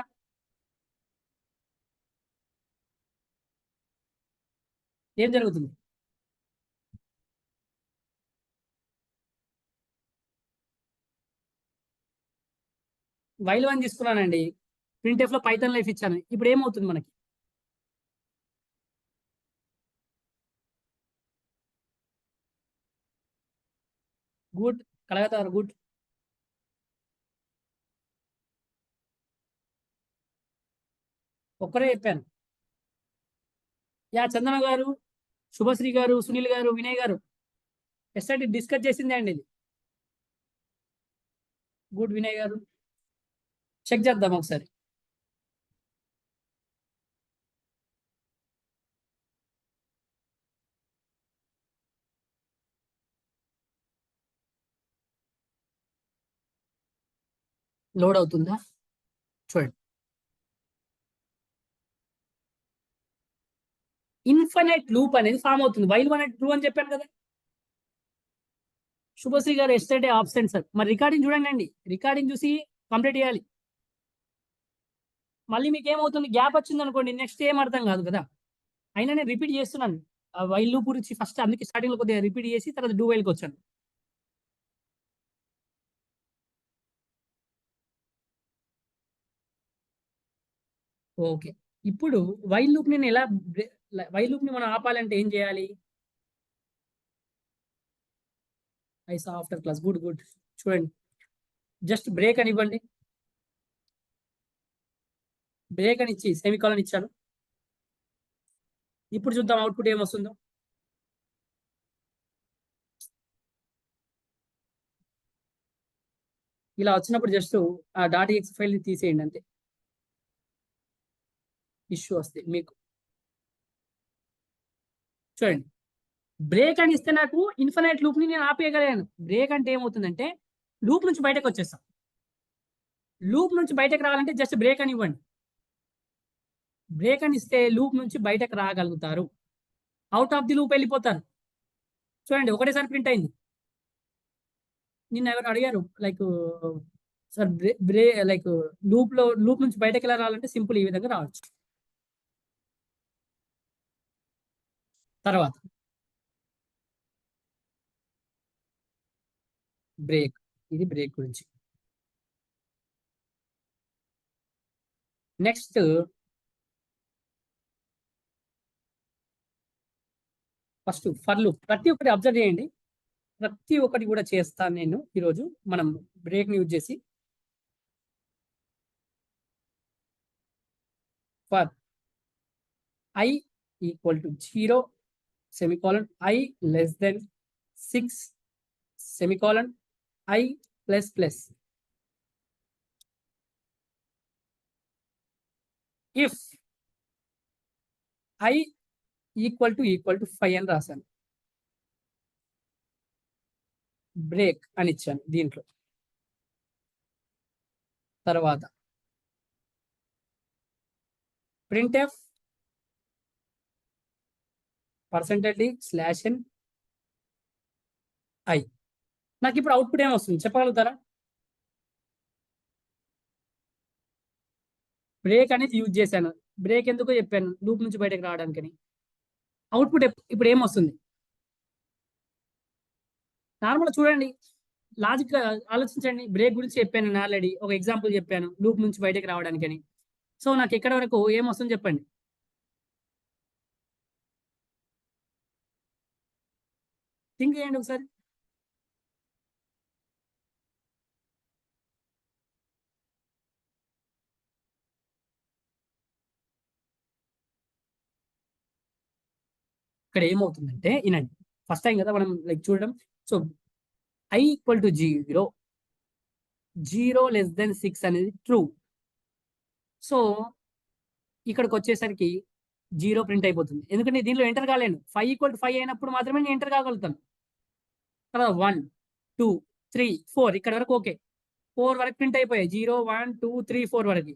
Speaker 1: ఏం జరుగుతుంది? వైల్ వన్ తీసుకున్నానండి, ప్రింట్ఎఫ్ లో పైథాన్ లైఫ్ ఇచ్చాను. ఇప్పుడు ఏమవుతుంది మనకి? గుడ్, కలగతారు గుడ్. ఒక్కరే చెప్పాను. యా చందన గారు, శుభశ్రీ గారు, సునీల్ గారు, వినయ్ గారు, ఎస్ఐటి డిస్కస్ చేసిందే అండి ఇది. గుడ్ వినయ్ గారు, చెక్ చేద్దాం ఒకసారి. లోడ్ అవుతుందా చూడండి. ఇన్ఫైనైట్ లూప్ అనేది ఫామ్ అవుతుంది. వైల్ వన్ ట్రూ అని చెప్పాను కదా. శుభశ్రీ గారు ఎస్టర్డే ఆబ్సెంట్ సార్. మరి రికార్డింగ్ చూడండి అండి, రికార్డింగ్ చూసి కంప్లీట్ చేయాలి. మళ్ళీ మీకు ఏమవుతుంది, గ్యాప్ వచ్చింది అనుకోండి, నెక్స్ట్ ఏం అర్థం కాదు కదా. అయినా నేను రిపీట్ చేస్తున్నాను ఆ వైల్ లూప్ గురించి ఫస్ట్, అందుకే స్టార్టింగ్ లో కొద్దిగా రిపీట్ చేసి తర్వాత డూ వైల్కి వచ్చాను. ఓకే, ఇప్పుడు వైల్ లూప్ నేను ఎలా, వైల్ లూప్ ని మనం ఆపాలంటే ఏం చేయాలి? I saw after class. Good good. చూడండి, జస్ట్ బ్రేక్ అని ఇవ్వండి. బ్రేక్ అని ఇచ్చి సెమికాలన్ ఇచ్చాను. ఇప్పుడు చూద్దాం అవుట్పుట్ ఏమొస్తుందో. ఇలా వచ్చినప్పుడు జస్ట్ ఆ డాట్ ఎక్స్ ఫైల్ ని తీసేయండి అంతే. ఇష్యూ వస్తే మీకు చూడండి, బ్రేక్ అని ఇస్తే నాకు ఇన్ఫినైట్ లూప్ ని నేను ఆపేయగలను. బ్రేక్ అంటే ఏమవుతుందంటే లూప్ నుంచి బయటకు వచ్చేస్తాం. లూప్ నుంచి బయటకు రావాలంటే జస్ట్ బ్రేక్ అని ఇవ్వండి. బ్రేక్ అని ఇస్తే లూప్ నుంచి బయటకు రాగలుగుతారు, అవుట్ ఆఫ్ ది లూప్ వెళ్ళిపోతారు. చూడండి ఒకటేసారి ప్రింట్ అయింది. నిన్న ఎవరు అడిగారు లైక్, సార్ బ్రే లైక్ లూప్ నుంచి బయటకు ఎలా రావాలంటే సింపుల్ ఈ విధంగా రావచ్చు. తర్వాత బ్రేక్, ఇది బ్రేక్ గురించి. నెక్స్ట్ ఫస్ట్ ఫర్ లూప్, ప్రతి ఒక్కటి అబ్జర్వ్ చేయండి. ప్రతి ఒక్కటి కూడా చేస్తాను నేను ఈరోజు. మనం బ్రేక్ ని యూజ్ చేసి for i equal to 0 semicolon, i less than 6 semicolon, i plus plus, if i equal to 5 అని రాశాను. బ్రేక్ అని ఇచ్చాను దీంట్లో. తర్వాత printf percentage slash n i. నాకు ఇప్పుడు అవుట్పుట్ ఏమొస్తుంది చెప్పగలుగుతారా? బ్రేక్ అనేది యూజ్ చేశాను. బ్రేక్ ఎందుకో చెప్పాను, లూప్ నుంచి బయటకు రావడానికని. అవుట్పుట్ ఇప్పుడు ఏమొస్తుంది? నార్మల్ చూడండి, లాజిక్ ఆలోచించండి. బ్రేక్ గురించి చెప్పాను నేను ఆల్రెడీ, ఒక ఎగ్జాంపుల్ చెప్పాను లూప్ నుంచి బయటకు రావడానికని. సో నాకు ఎక్కడ వరకు ఏమొస్తుంది చెప్పండి. థింక్ చేయండి ఒకసారి. ఇక్కడ ఏమవుతుందంటే వినండి, ఫస్ట్ టైం కదా మనం లైక్ చూడడం. సో ఐ ఈక్వల్ టు 0, 0 < 6 అనేది ట్రూ. సో ఇక్కడికి వచ్చేసరికి 0 ప్రింట్ అయిపోతుంది, ఎందుకంటే దీనిలో ఎంటర్ కాలేను. 5 = 5 అయినప్పుడు మాత్రమే నేను ఎంటర్ కాగలుగుతాను. తర్వాత 1 2 3 4 ఇక్కడ వరకు ఓకే. 4 వరకు ప్రింట్ అయిపోయాయి, 0 1 2 3 4 వరకు.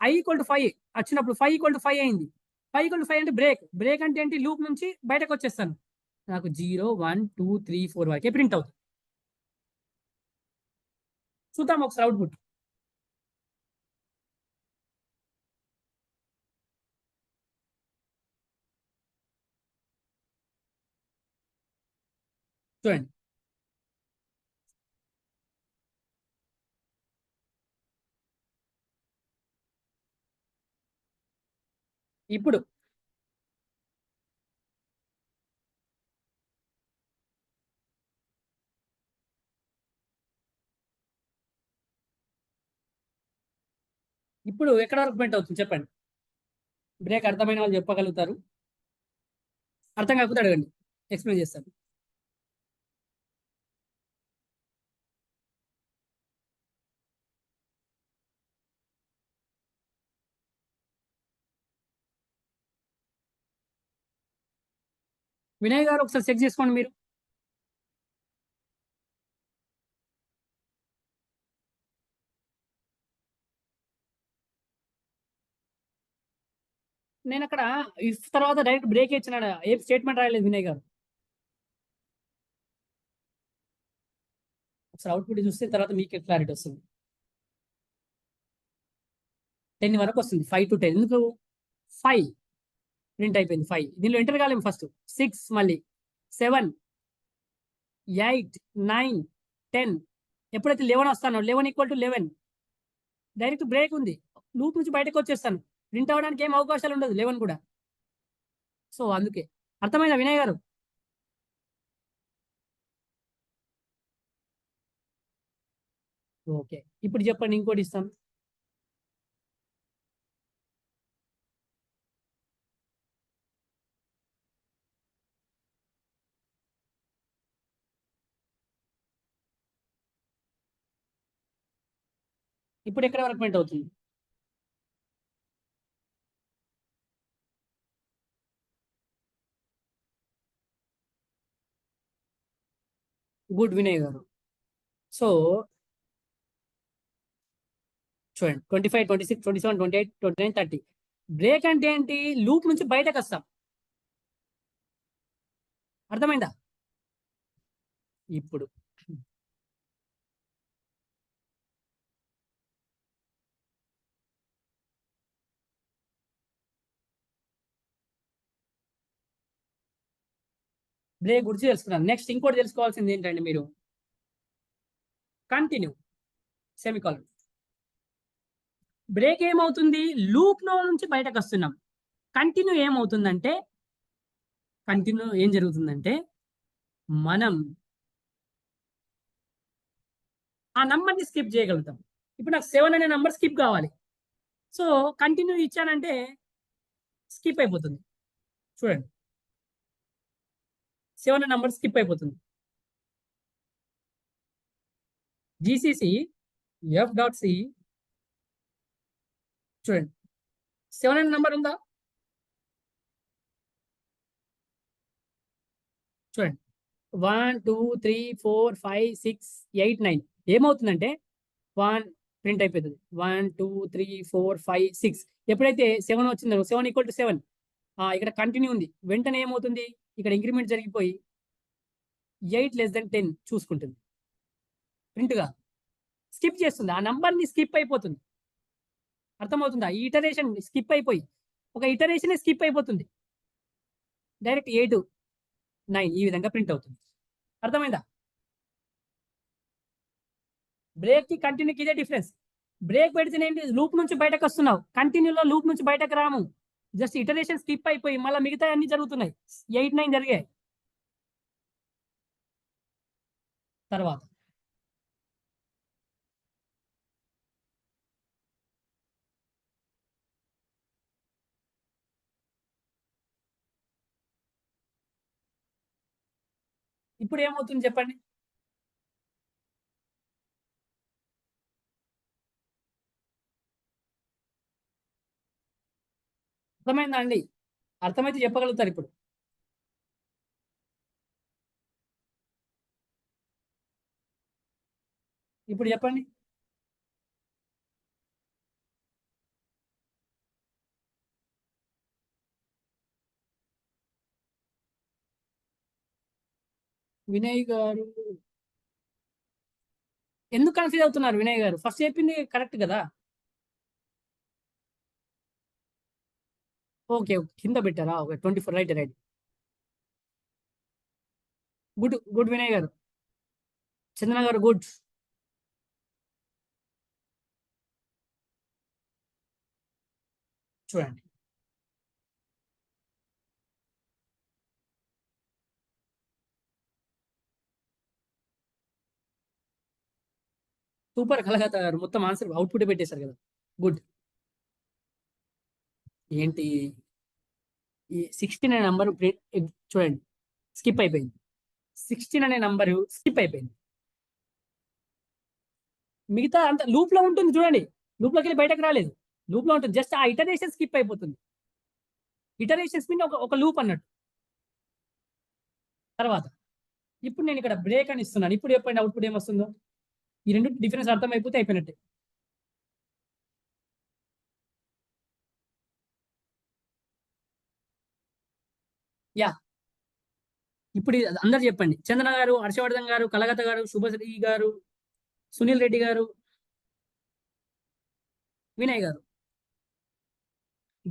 Speaker 1: ఐ ఈక్వల్ టు 5 వచ్చినప్పుడు 5 = 5 అయింది. 5 = 5 అంటే బ్రేక్. బ్రేక్ అంటే ఏంటి, లూప్ నుంచి బయటకు వచ్చేస్తాను. నాకు 0 1 2 3 4 వరకే ప్రింట్ అవుతుంది. చూద్దాం ఒకసారి అవుట్పుట్. చూడండి, ఇప్పుడు ఇప్పుడు ఎక్కడ వరకు బెండ్ అవుతుంది చెప్పండి. బ్రేక్ అర్థమైన వాళ్ళు చెప్పగలుగుతారు. అర్థం కాకపోతే అడగండి, ఎక్స్ప్లెయిన్ చేస్తాను. వినయ్ గారు ఒకసారి చెక్ చేసుకోండి మీరు. నేను అక్కడ ఇఫ్ తర్వాత డైరెక్ట్ బ్రేక్ ఇచ్చినాడు, ఏం స్టేట్మెంట్ రాయలేదు వినయ్ గారు. ఒకసారి అవుట్పుట్ చూస్తే తర్వాత మీకే క్లారిటీ వస్తుంది. 10 వరకు వస్తుంది, 5 to 10. ఎందుకు 5 ప్రింట్ అయిపోయింది, 5 దీనిలో ఎంటర్ కాలేము. ఫస్ట్ 6, మళ్ళీ 7, 8, 9, 10. ఎప్పుడైతే 11 వస్తానో 11 = 11 డైరెక్ట్ బ్రేక్ ఉంది, లూప్ నుంచి బయటకు వచ్చేస్తాను. ప్రింట్ అవ్వడానికి ఏం అవకాశాలు ఉండదు 11 కూడా. సో అందుకే. అర్థమైందా వినయ్ గారు? ఓకే, ఇప్పుడు చెప్పండి, ఇంకోటి ఇస్తాను. ఇప్పుడు ఎక్కడ వరకు ప్రింట్ అవుతుంది? గుడ్ వినయ్ గారు. సో చూడండి, 25, 26, 27, 28, 29, 30. బ్రేక్ అంటే ఏంటి? లూప్ నుంచి బయటకు వస్తాం. అర్థమైందా? ఇప్పుడు బ్రేక్ గురించి తెలుసుకున్నాను. నెక్స్ట్ ఇంకోటి తెలుసుకోవాల్సింది ఏంటంటే మీరు కంటిన్యూ సెమికాలన్. బ్రేక్ ఏమవుతుంది? లూప్ లో నుంచి బయటకు వస్తున్నాం. కంటిన్యూ ఏమవుతుందంటే, కంటిన్యూ ఏం జరుగుతుందంటే మనం ఆ నంబర్ని స్కిప్ చేయగలుగుతాం. ఇప్పుడు నాకు 7 అనే నంబర్ స్కిప్ కావాలి. సో కంటిన్యూ ఇచ్చానంటే స్కిప్ అయిపోతుంది. చూడండి, 7 అనే నంబర్ స్కిప్ అయిపోతుంది. GCC f.c. చూడండి, 7 అనే నంబర్ ఉందా? చూడండి, 1, 2, 3, 4, 5, 6, 8, 9. ఏమవుతుందంటే 1 ప్రింట్ అయిపోతుంది. 1, 2, 3, 4, 5, 6. ఎప్పుడైతే 7 వచ్చిందో 7 = 7, ఇక్కడ కంటిన్యూ ఉంది. వెంటనే ఏమవుతుంది? ఇక్కడ ఇంక్రిమెంట్ జరిగిపోయి 8 < 10 చూసుకుంటుంది. ప్రింట్గా స్కిప్ చేస్తుంది, ఆ నంబర్ని స్కిప్ అయిపోతుంది. అర్థమవుతుందా? ఈ ఇటరేషన్ స్కిప్ అయిపోయి ఒక ఇటరేషన్ స్కిప్ అయిపోతుంది. డైరెక్ట్ 8, 9 ఈ విధంగా ప్రింట్ అవుతుంది. అర్థమైందా? బ్రేక్ కి కంటిన్యూకి ఇదే డిఫరెన్స్. బ్రేక్ పెడితేనే ఏంటి? లూప్ నుంచి బయటకు వస్తున్నావు. కంటిన్యూలో లూప్ నుంచి బయటకు రాము. జస్ట్ ఇటరేషన్ స్కిప్ అయిపోయి మళ్ళీ మిగతా అన్ని జరుగుతున్నాయి. 8, 9 జరిగాయి. తర్వాత ఇప్పుడు ఏమవుతుంది చెప్పండి? అర్థమైందా అండి? అర్థమైతే చెప్పగలుగుతారు ఇప్పుడు. ఇప్పుడు చెప్పండి. వినయ్ గారు ఎందుకు కన్ఫ్యూజ్ అవుతున్నారు? వినయ్ గారు ఫస్ట్ చెప్పింది కరెక్ట్ కదా? ఓకే, కింద పెట్టారా? Okay, 24, right right. Good good Vinay గారు. చందన గారు గుడ్. చూడండి, సూపర్ కలగత గారు మొత్తం ఆన్సర్ అవుట్పుట్ పెట్టేశారు కదా. గుడ్. ఏంటి ఈ 16 అనే నంబర్ చూడండి స్కిప్ అయిపోయింది. 16 అనే నంబరు స్కిప్ అయిపోయింది. మిగతా అంత లూప్ లో ఉంటుంది చూడండి. లూప్ లోకి వెళ్ళి బయటకు రాలేదు. లూప్ లో ఉంటుంది. జస్ట్ ఆ ఇటరేషన్ స్కిప్ అయిపోతుంది. ఇటరేషన్స్ మీన్ ఒక లూప్ అన్నట్టు. తర్వాత ఇప్పుడు నేను ఇక్కడ బ్రేక్ అని ఇస్తున్నాను. ఇప్పుడు చెప్పండి అవుట్పుట్ ఏమొస్తుందో. ఈ రెండు డిఫరెన్స్ అర్థమైపోతే అయిపోయినట్టే. యా ఇప్పుడు అందరు చెప్పండి. చందన గారు, హర్షవర్ధన్ గారు, కలగత గారు, శుభశ్రీ గారు, సునీల్ రెడ్డి గారు, వినయ్ గారు.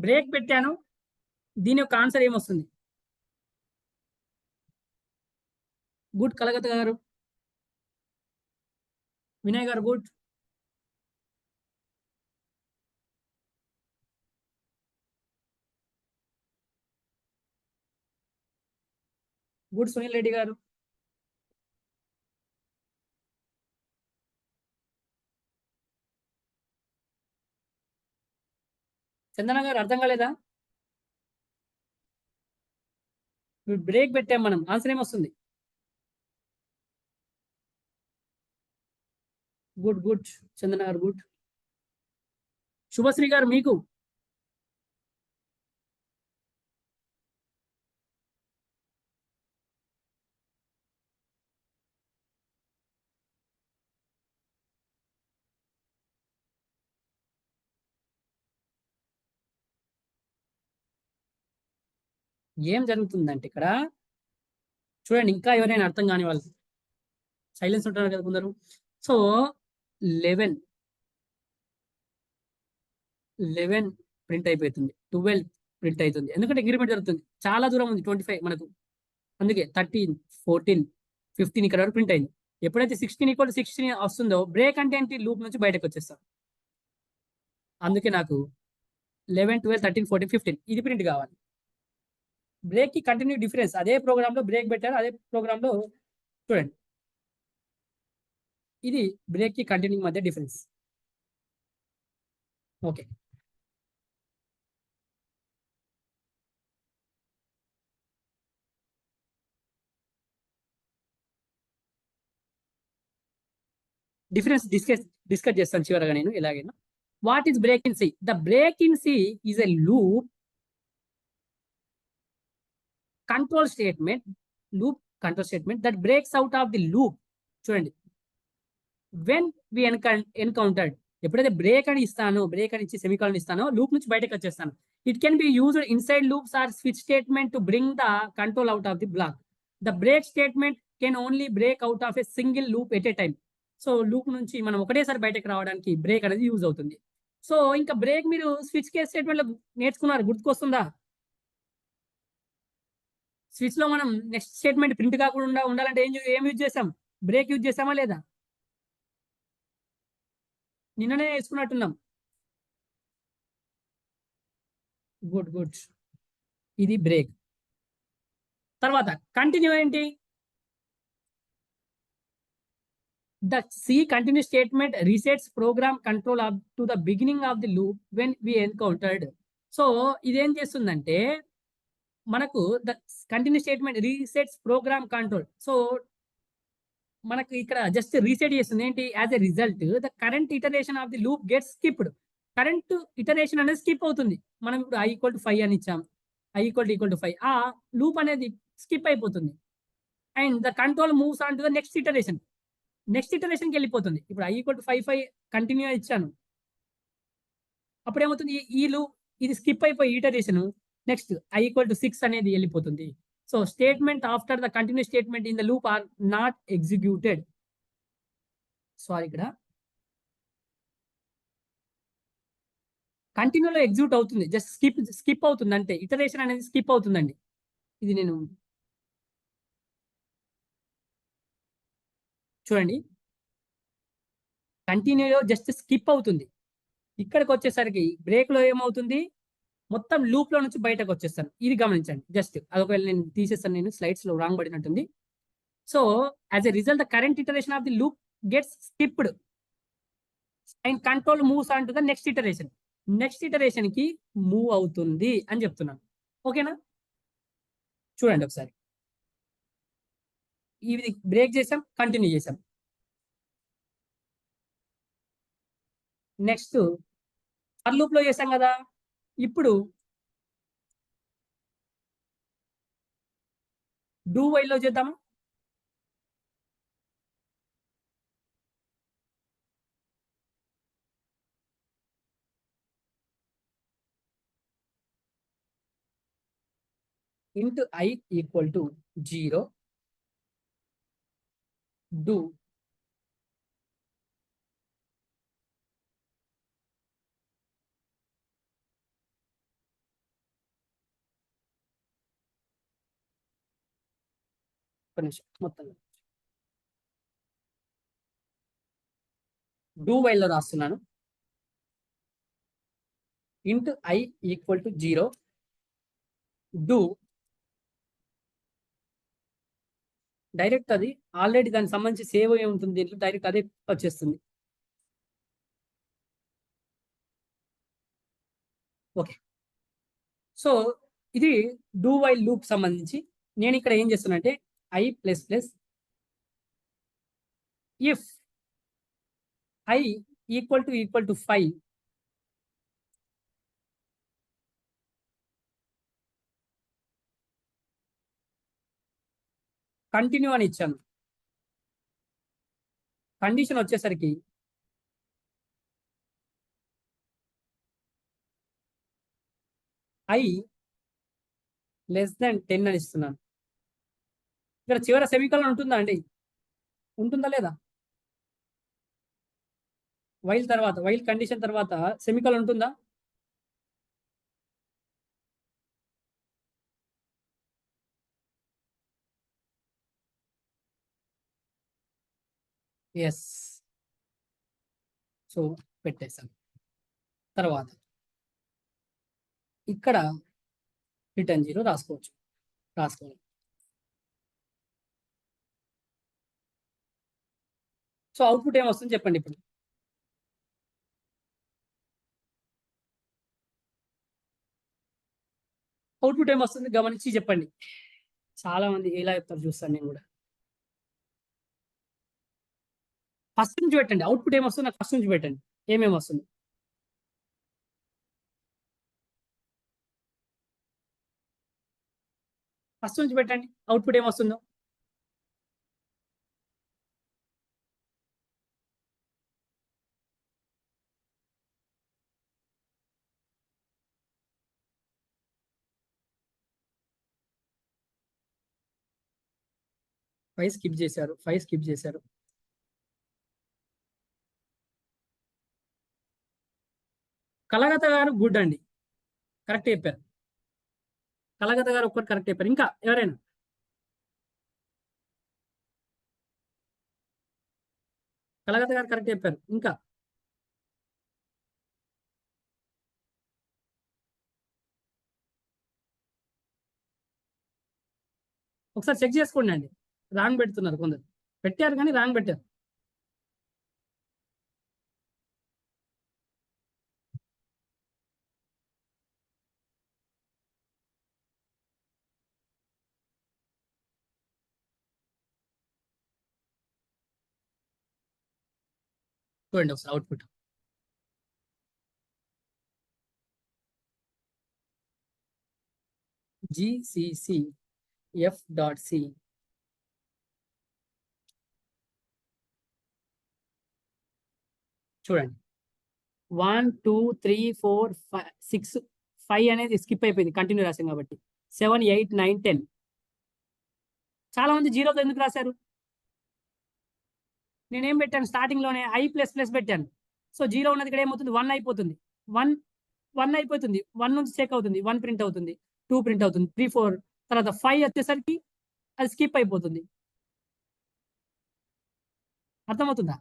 Speaker 1: బ్రేక్ పెట్టాను. దీని యొక్క ఆన్సర్ ఏమొస్తుంది? గుడ్ కలగత గారు. వినయ్ గారు గుడ్. గుడ్ సునీల్ రెడ్డి గారు. చందన గారు అర్థం కాలేదా? బ్రేక్ పెట్టాం మనం. ఆన్సర్ ఏమొస్తుంది? గుడ్ గుడ్ చందన గారు గుడ్. శుభశ్రీ గారు మీకు. ఏం జరుగుతుందంటే ఇక్కడ చూడండి, ఇంకా ఎవరైనా అర్థం కాని వాళ్ళు సైలెన్స్ ఉంటారు కదా కొందరు. సో 11 ప్రింట్ అయిపోతుంది. 12 ప్రింట్ అవుతుంది. ఎందుకంటే అగ్రిమెంట్ జరుగుతుంది. చాలా దూరం ఉంది 25 మనకు. అందుకే 13, 14, 15 ఇక్కడ వరకు ప్రింట్ అయింది. ఎప్పుడైతే 16 వస్తుందో బ్రేక్ అంటే ఏంటి? లూప్ నుంచి బయటకు వచ్చేస్తాం. అందుకే నాకు 11, 12, 13, 14, 15 ఇది ప్రింట్ కావాలి. బ్రేక్ కి కంటిన్యూ డిఫరెన్స్. అదే ప్రోగ్రామ్ లో బ్రేక్ పెట్టారు. అదే ప్రోగ్రామ్ లో చూడండి, ఇది బ్రేక్ కి కంటిన్యూ మధ్య డిఫరెన్స్. ఓకే. డిఫరెన్స్ డిస్కస్ చేస్తాను చివరగా నేను ఎలాగైనా. What is break in C? The break in C is a loop control statement that breaks out of the loop. చూడండి, వెన్ వి ఎన్కౌంటర్డ్, ఎప్పుడైతే బ్రేక్ అని ఇస్తానో, బ్రేక్ అని ఇచ్చి సెమికాలన్ ఇస్తానో లూప్ నుంచి బయటకు వచ్చేస్తాను. It can be used inside loops or switch statement to bring the control out of the block. The break statement can only break out of a single loop at a time. So loop నుంచి మనం ఒకటేసారి బయటకు రావడానికి break అనేది use అవుతుంది. So ఇంకా break మీరు switch case statement లో నేర్చుకున్నారు, గుర్తుకొస్తుందా? స్విచ్ లో మనం నెక్స్ట్ స్టేట్మెంట్ ప్రింట్ కాకుండా ఉండాలంటే ఏం యూజ్ చేసాం? బ్రేక్ యూజ్ చేసామా లేదా? నిన్ననే వేసుకున్నట్టున్నాం. Good good. ఇది బ్రేక్. తర్వాత కంటిన్యూ ఏంటి? The C continue statement resets program control up to the beginning of the loop when we encountered. So ఇదేం చేస్తుందంటే మనకు the continue statement resets program control. So మనకు ఇక్కడ జస్ట్ రీసెట్ చేస్తుంది. ఏంటి? As a result the current iteration of the loop gets skipped. Current iteration అనేది skip అవుతుంది. మనం ఇప్పుడు i=5 అని ఇచ్చాం. i=5 ఆ లూప్ అనేది స్కిప్ అయిపోతుంది. And the control moves on to the next iteration. Next ఇటరేషన్కి వెళ్ళిపోతుంది. ఇప్పుడు i=5 కంటిన్యూ ఇచ్చాను. అప్పుడు ఏమవుతుంది? ఈ లూప్ ఇది స్కిప్ అయిపోయి ఇటరేషన్ నెక్స్ట్ i=6 అనేది వెళ్ళిపోతుంది. So statement after the continue statement in the loop are not executed. Sorry, ఇక్కడ కంటిన్యూలో ఎగ్జిక్యూట్ అవుతుంది, జస్ట్ స్కిప్ అవుతుంది అంటే ఇటరేషన్ అనేది స్కిప్ అవుతుందండి. ఇది నేను చూడండి, కంటిన్యూలో జస్ట్ స్కిప్ అవుతుంది. ఇక్కడికి వచ్చేసరికి బ్రేక్ లో ఏమవుతుంది? మొత్తం లూప్ లో నుంచి బయటకు వచ్చేస్తాను. ఇది గమనించండి. జస్ట్ అదొకవేళ నేను తీసేస్తాను, నేను స్లైడ్స్ లో రాంగ్ పడినట్టుంది. So as a result the current iteration of the loop gets skipped. And control moves on to the next iteration. Next iteration కి మూవ్ అవుతుంది అని చెప్తున్నాను. ఓకేనా? చూడండి ఒకసారి. ఇది బ్రేక్ చేసాం, కంటిన్యూ చేసాం. నెక్స్ట్ ఫర్ లూప్ లో చేసాం కదా. ఇప్పుడు డూ వైల్ లో చేద్దామా? Into I equal to 0 do నిమిషం మొత్తం డూ వైల్ లో రాస్తున్నాను. Into I equal to 0 do direct అది ఆల్రెడీ దానికి సంబంధించి సేవ్ అయి ఉంటుంది. దీంట్లో డైరెక్ట్ అదే వచ్చేస్తుంది. ఓకే. సో ఇది డూ వైల్ లూప్ సంబంధించి నేను ఇక్కడ ఏం చేస్తున్నా అంటే I plus plus if I equal to 5 continue అని ఇచ్చాను. కండిషన్ వచ్చేసరికి I లెస్ దాన్ 10 అని ఇస్తున్నాను. ఇక్కడ చివర సెమికోలన్ ఉంటుందా అండి? ఉంటుందా లేదా? వైల్ తర్వాత, వైల్ కండిషన్ తర్వాత సెమికోలన్ ఉంటుందా? ఎస్. సో పెట్టేసాం. తర్వాత ఇక్కడ రిటర్న్ 0 రాసుకోవచ్చు. రాసుకోవాలి. సో అవుట్పుట్ ఏమొస్తుంది చెప్పండి ఇప్పుడు. అవుట్పుట్ ఏమొస్తుంది గమనించి చెప్పండి. చాలా మంది ఎలా చెప్తారు చూస్తాను నేను కూడా. ఫస్ట్ నుంచి పెట్టండి. అవుట్పుట్ ఏమొస్తుంది నాకు ఫస్ట్ నుంచి పెట్టండి. ఏమేమి వస్తుంది? ఫస్ట్ నుంచి పెట్టండి. అవుట్పుట్ ఏమొస్తుందో. ఫైవ్ స్కిప్ చేశారు. కలగత గారు గుడ్ అండి. కరెక్ట్ చెప్పారు. కలగత గారు ఒక్కటి కరెక్ట్ చెప్పారు. ఇంకా ఎవరైనా? కలగత గారు కరెక్ట్ చెప్పారు. ఇంకా ఒకసారి చెక్ చేసుకోండి అండి. రాంగ్ పెడుతున్నారు కొందరు. పెట్టారు కానీ రాంగ్ పెట్టారు. చూడండి ఒకసారి అవుట్పుట్. GCC F.C చూడండి. 1 2 3 4 5 6 5 అనేది స్కిప్ అయిపోయింది కంటిన్యూ రాసాం కాబట్టి. 7 8 9 10. చాలా మంది జీరోతో ఎందుకు రాశారు? నేనేం పెట్టాను స్టార్టింగ్ లోనే I ప్లస్ ప్లస్ పెట్టాను. సో జీరో ఉన్నది ఇక్కడ ఏమవుతుంది? 1 అయిపోతుంది. 1 అయిపోతుంది. 1 నుంచి చెక్ అవుతుంది. 1 ప్రింట్ అవుతుంది. 2 ప్రింట్ అవుతుంది. 3 4 తర్వాత 5 వచ్చేసరికి అది స్కిప్ అయిపోతుంది. అర్థమవుతుందా?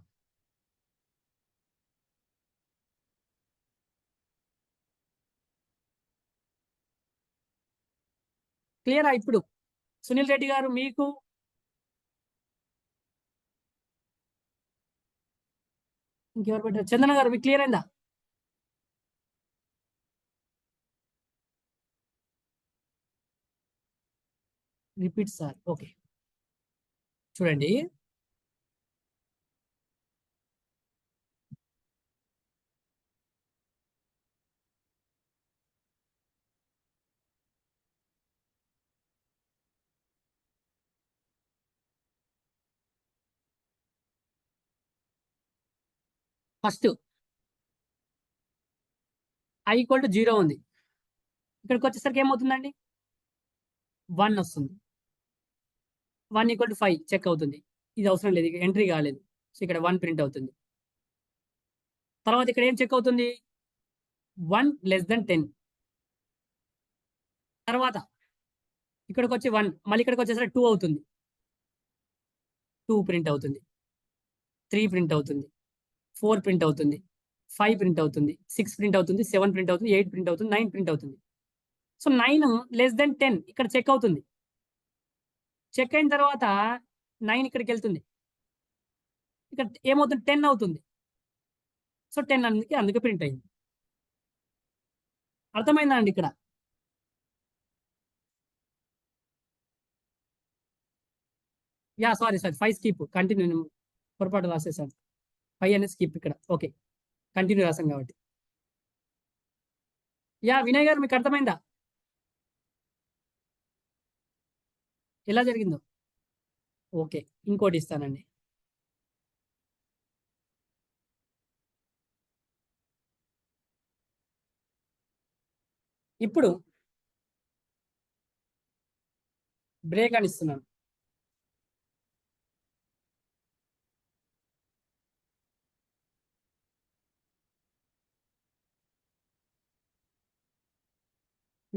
Speaker 1: క్లియరా ఇప్పుడు? సునీల్ రెడ్డి గారు మీకు ఇంకెవరు పెట్టారు? చందన గారు మీకు క్లియర్ అయిందా? Repeat sir. ఓకే, చూడండి. ఫస్ట్ i ఈక్వల్ టు 0 ఉంది. ఇక్కడికి వచ్చేసరికి ఏమవుతుందండి? 1 వస్తుంది. 1 ఈక్వల్ టు 5 చెక్ అవుతుంది. ఇది అవసరం లేదు, ఎంట్రీ కాలేదు. సో ఇక్కడ 1 ప్రింట్ అవుతుంది. తర్వాత ఇక్కడ ఏం చెక్ అవుతుంది? 1 లెస్ దెన్ 10. తర్వాత ఇక్కడికి వచ్చి 1, మళ్ళీ ఇక్కడికి వచ్చేసరికి 2 అవుతుంది. 2 ప్రింట్ అవుతుంది. 3 ప్రింట్ అవుతుంది. 4 ప్రింట్ అవుతుంది. 5 ప్రింట్ అవుతుంది. 6 ప్రింట్ అవుతుంది. 7 ప్రింట్ అవుతుంది. 8 ప్రింట్ అవుతుంది. 9 ప్రింట్ అవుతుంది. సో 9 లెస్ దెన్ 10 ఇక్కడ చెక్ అవుతుంది. చెక్ అయిన తర్వాత 9 ఇక్కడికి వెళ్తుంది. ఇక్కడ ఏమవుతుంది? 10 అవుతుంది. సో 10 అందుకే ప్రింట్ అయింది. అర్థమైందా అండి ఇక్కడ? యా, సారీ 5 స్కిప్, కంటిన్యూ, పొరపాటు రాసేసాను. 5 అనేది స్కిప్ ఇక్కడ. ఓకే, కంటిన్యూ రాసాం కాబట్టి. యా, వినయ్ గారు మీకు అర్థమైందా ఎలా జరిగిందో? ఓకే, ఇంకోటి ఇస్తానండి. ఇప్పుడు బ్రేక్ అని ఇస్తున్నాను.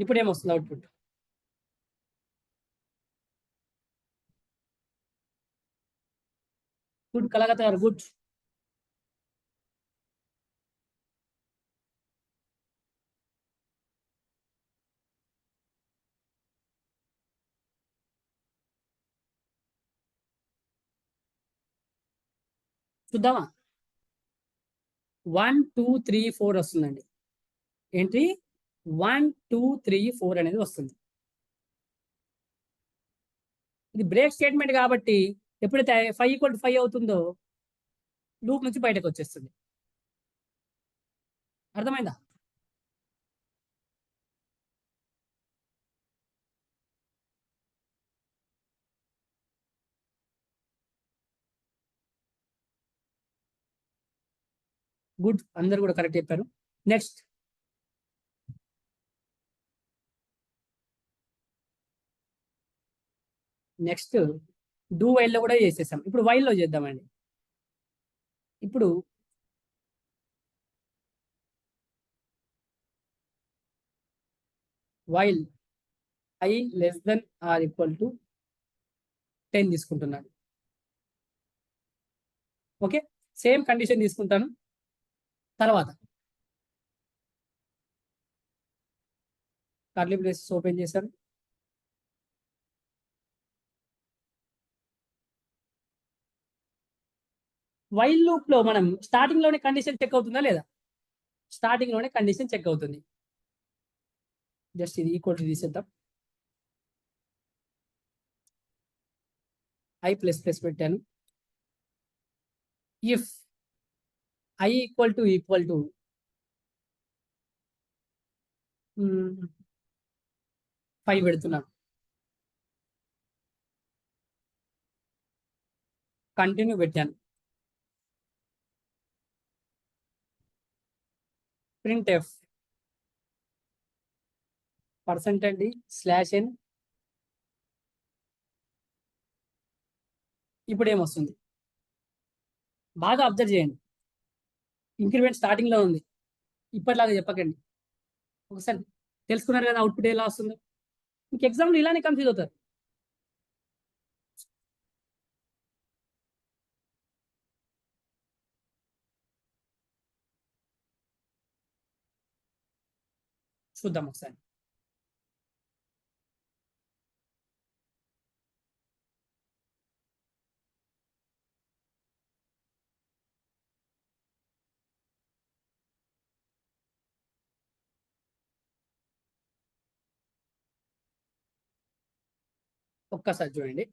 Speaker 1: ఇప్పుడు ఏమొస్తుంది అవుట్పుట్? గుడ్ కలగత గారు, గుడ్. చూద్దామా? 1 2 3 4 వస్తుందండి. ఏంటి? 1 2 3 4 అనేది వస్తుంది. ఇది బ్రేక్ స్టేట్మెంట్ కాబట్టి ఎప్పుడైతే 5 ఈక్వల్ టు 5 అవుతుందో లూప్ నుంచి బయటకు వచ్చేస్తుంది. అర్థమైందా? గుడ్, అందరు కూడా కరెక్ట్ చెప్పారు. నెక్స్ట్ నెక్స్ట్ డూ వైల్ లో కూడా చేసేసాం. ఇప్పుడు వైల్ లో చేద్దామండి. ఇప్పుడు while i less than or equal to 10 తీసుకుంటున్నాను. ఓకే, సేమ్ కండిషన్ తీసుకుంటాను. తర్వాత కర్లీ బ్రేసెస్ ఓపెన్ చేశాను. వైల్ లూప్ లో మనం స్టార్టింగ్ లోనే కండిషన్ చెక్ అవుతుందా లేదా? స్టార్టింగ్ లోనే కండిషన్ చెక్ అవుతుంది. జస్ట్ ఇది ఈక్వల్ టు తీసేద్దాం. i ప్లస్ ప్లస్ పెట్టాను. ఇఫ్ i ఈక్వల్ టు 5 పెడుతున్నాను. కంటిన్యూ పెట్టాను. Print F %d /n. ఇప్పుడు ఏమొస్తుంది? బాగా అబ్జర్వ్ చేయండి. ఇంక్రిమెంట్ స్టార్టింగ్ లో ఉంది. ఇప్పటిలాగా చెప్పకండి. ఒకసారి తెలుసుకున్నారు కదా అవుట్పుట్ ఎలా వస్తుందో. మీకు ఎగ్జామ్లో ఇలానే కన్ఫ్యూజ్ అవుతారు. చూద్దాం ఒకసారి. ఒక్కసారి చూడండి.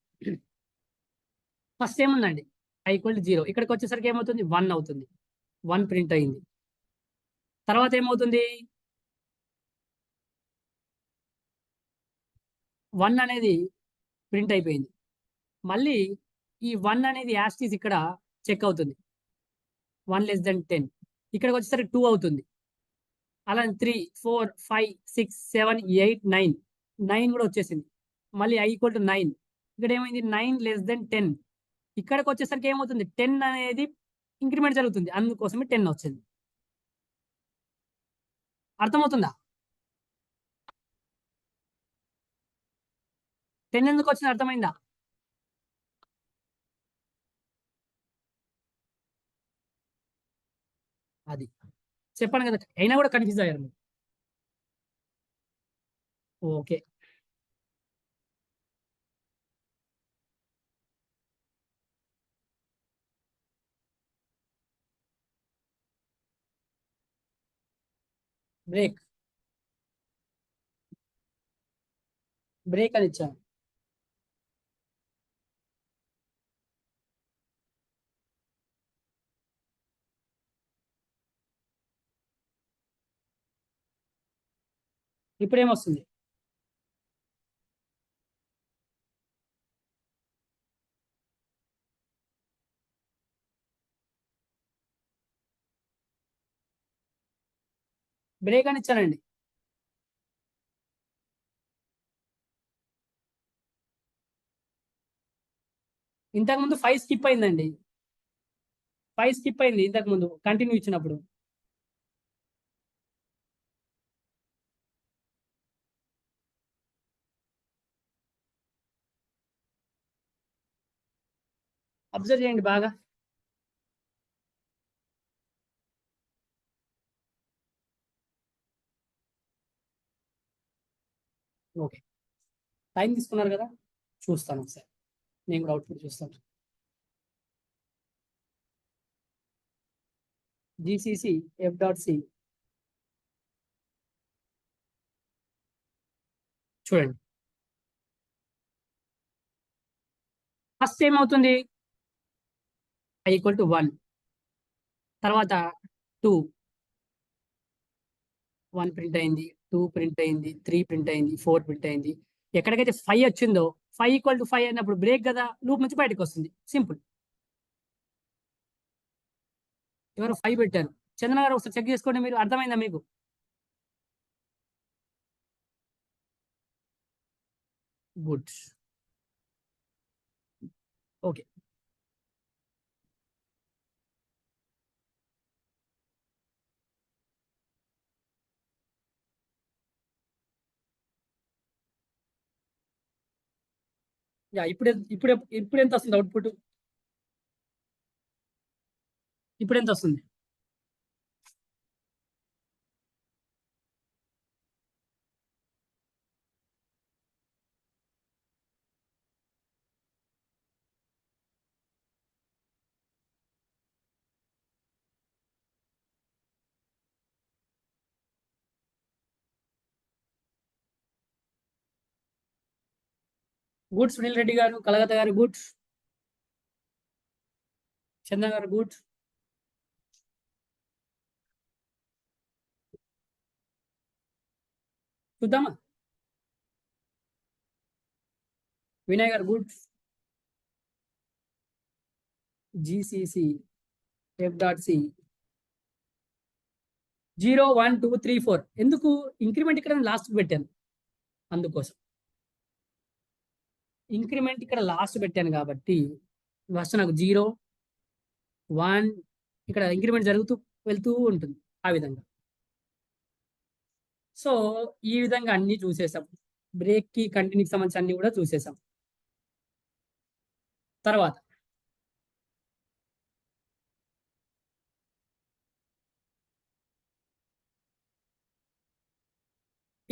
Speaker 1: ఫస్ట్ ఏముందండి i = 0. ఇక్కడికి వచ్చేసరికి ఏమవుతుంది 1 అవుతుంది. 1 ప్రింట్ అయింది. తర్వాత ఏమవుతుంది 1 అనేది ప్రింట్ అయిపోయింది. మళ్ళీ ఈ 1 అనేది యాస్టీస్ ఇక్కడ చెక్ అవుతుంది. 1 <10. ఇక్కడికి వచ్చేసరికి 2 అవుతుంది. అలా 3, 4, 5, 6, 7, 8, 9 9 కూడా వచ్చేసింది. మళ్ళీ i = 9. ఇక్కడ ఏమైంది 9 <10. ఇక్కడికి వచ్చేసరికి ఏమవుతుంది 10 అనేది ఇంక్రిమెంట్ జరుగుతుంది. అందుకోసమే 10 వచ్చింది. అర్థమవుతుందా? 10 ఎందుకు వచ్చింది అర్థమైందా? అది చెప్పాను కదా, అయినా కూడా కన్ఫ్యూజ్ అయ్యారు మీరు. ఓకే. బ్రేక్ బ్రేక్ అని ఇచ్చాను. ఇప్పుడు ఏమొస్తుంది? బ్రేక్ అని ఇచ్చానండి. ఇంతకుముందు 5 స్కిప్ అయిందండి. 5 స్కిప్ అయింది ఇంతకుముందు కంటిన్యూ ఇచ్చినప్పుడు. అబ్జర్వ్ చేయండి బాగా. ఓకే. టైం తీసుకున్నారు కదా, చూస్తాను ఒకసారి. నేను కూడా అవుట్పుట్ చూస్తాను. జీసీసీ f.c చూడండి. ఫస్ట్ ఏమవుతుంది i = 1, తర్వాత 2 1 ప్రింట్ అయింది, 2 ప్రింట్ అయింది, 3 ప్రింట్ అయింది, 4 ప్రింట్ అయింది. ఎక్కడికైతే 5 వచ్చిందో 5 = 5 అయినప్పుడు బ్రేక్ కదా, లూప్ నుంచి బయటకు వస్తుంది. సింపుల్. ఎవరు 5 పెట్టారు? చందన గారు ఒకసారి చెక్ చేసుకోండి మీరు. అర్థమైందా మీకు? గుడ్. ఓకే. యా ఇప్పుడు ఎంత వస్తుంది అవుట్పుట్? ఇప్పుడు ఎంత వస్తుంది? గుడ్. సునీల్ రెడ్డి గారు, కలగత గారు గుడ్. చందన గారు గుడ్. చూద్దామా? వినయ్ గారు గుడ్. జీసీసీ f.c 0, 1, 2, 3, 4 ఎందుకు ఇంక్రిమెంట్ ఇక్కడ లాస్ట్ పెట్టాను? అందుకోసం ఇంక్రిమెంట్ ఇక్కడ లాస్ట్ పెట్టాను కాబట్టి ఫస్ట్ నాకు 0, 1 ఇక్కడ ఇంక్రిమెంట్ జరుగుతూ వెళ్తూ ఉంటుంది ఆ విధంగా. సో ఈ విధంగా అన్ని చూసేసాం. బ్రేక్ కి కంటిన్యూకి సంబంధించి అన్ని కూడా చూసేసాం. తర్వాత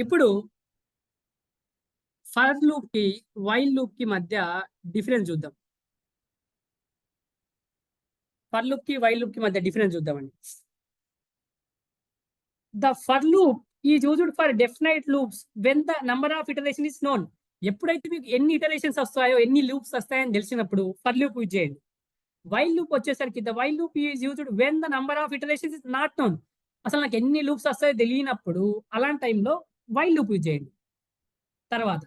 Speaker 1: ఇప్పుడు ఫర్ లూప్ కి వైల్ లూప్ కి మధ్య డిఫరెన్స్ చూద్దాం. ఫర్ లూప్ కి వైల్ లూప్ కి మధ్య డిఫరెన్స్ చూద్దామండి. The for loop is used for definite loops when the number of iteration is known. ఎప్పుడైతే మీకు ఎన్ని ఇటరేషన్స్ వస్తాయో, ఎన్ని లూప్స్ వస్తాయని తెలిసినప్పుడు ఫర్ లూప్ యూజ్ చేయండి. వైల్ లూప్ వచ్చేసరికి the while loop is used when the number of iterations is not known. అసలు నాకు ఎన్ని లూప్స్ వస్తాయో తెలియనప్పుడు అలాంటి టైంలో వైల్ లూప్ యూజ్ చేయండి. తర్వాత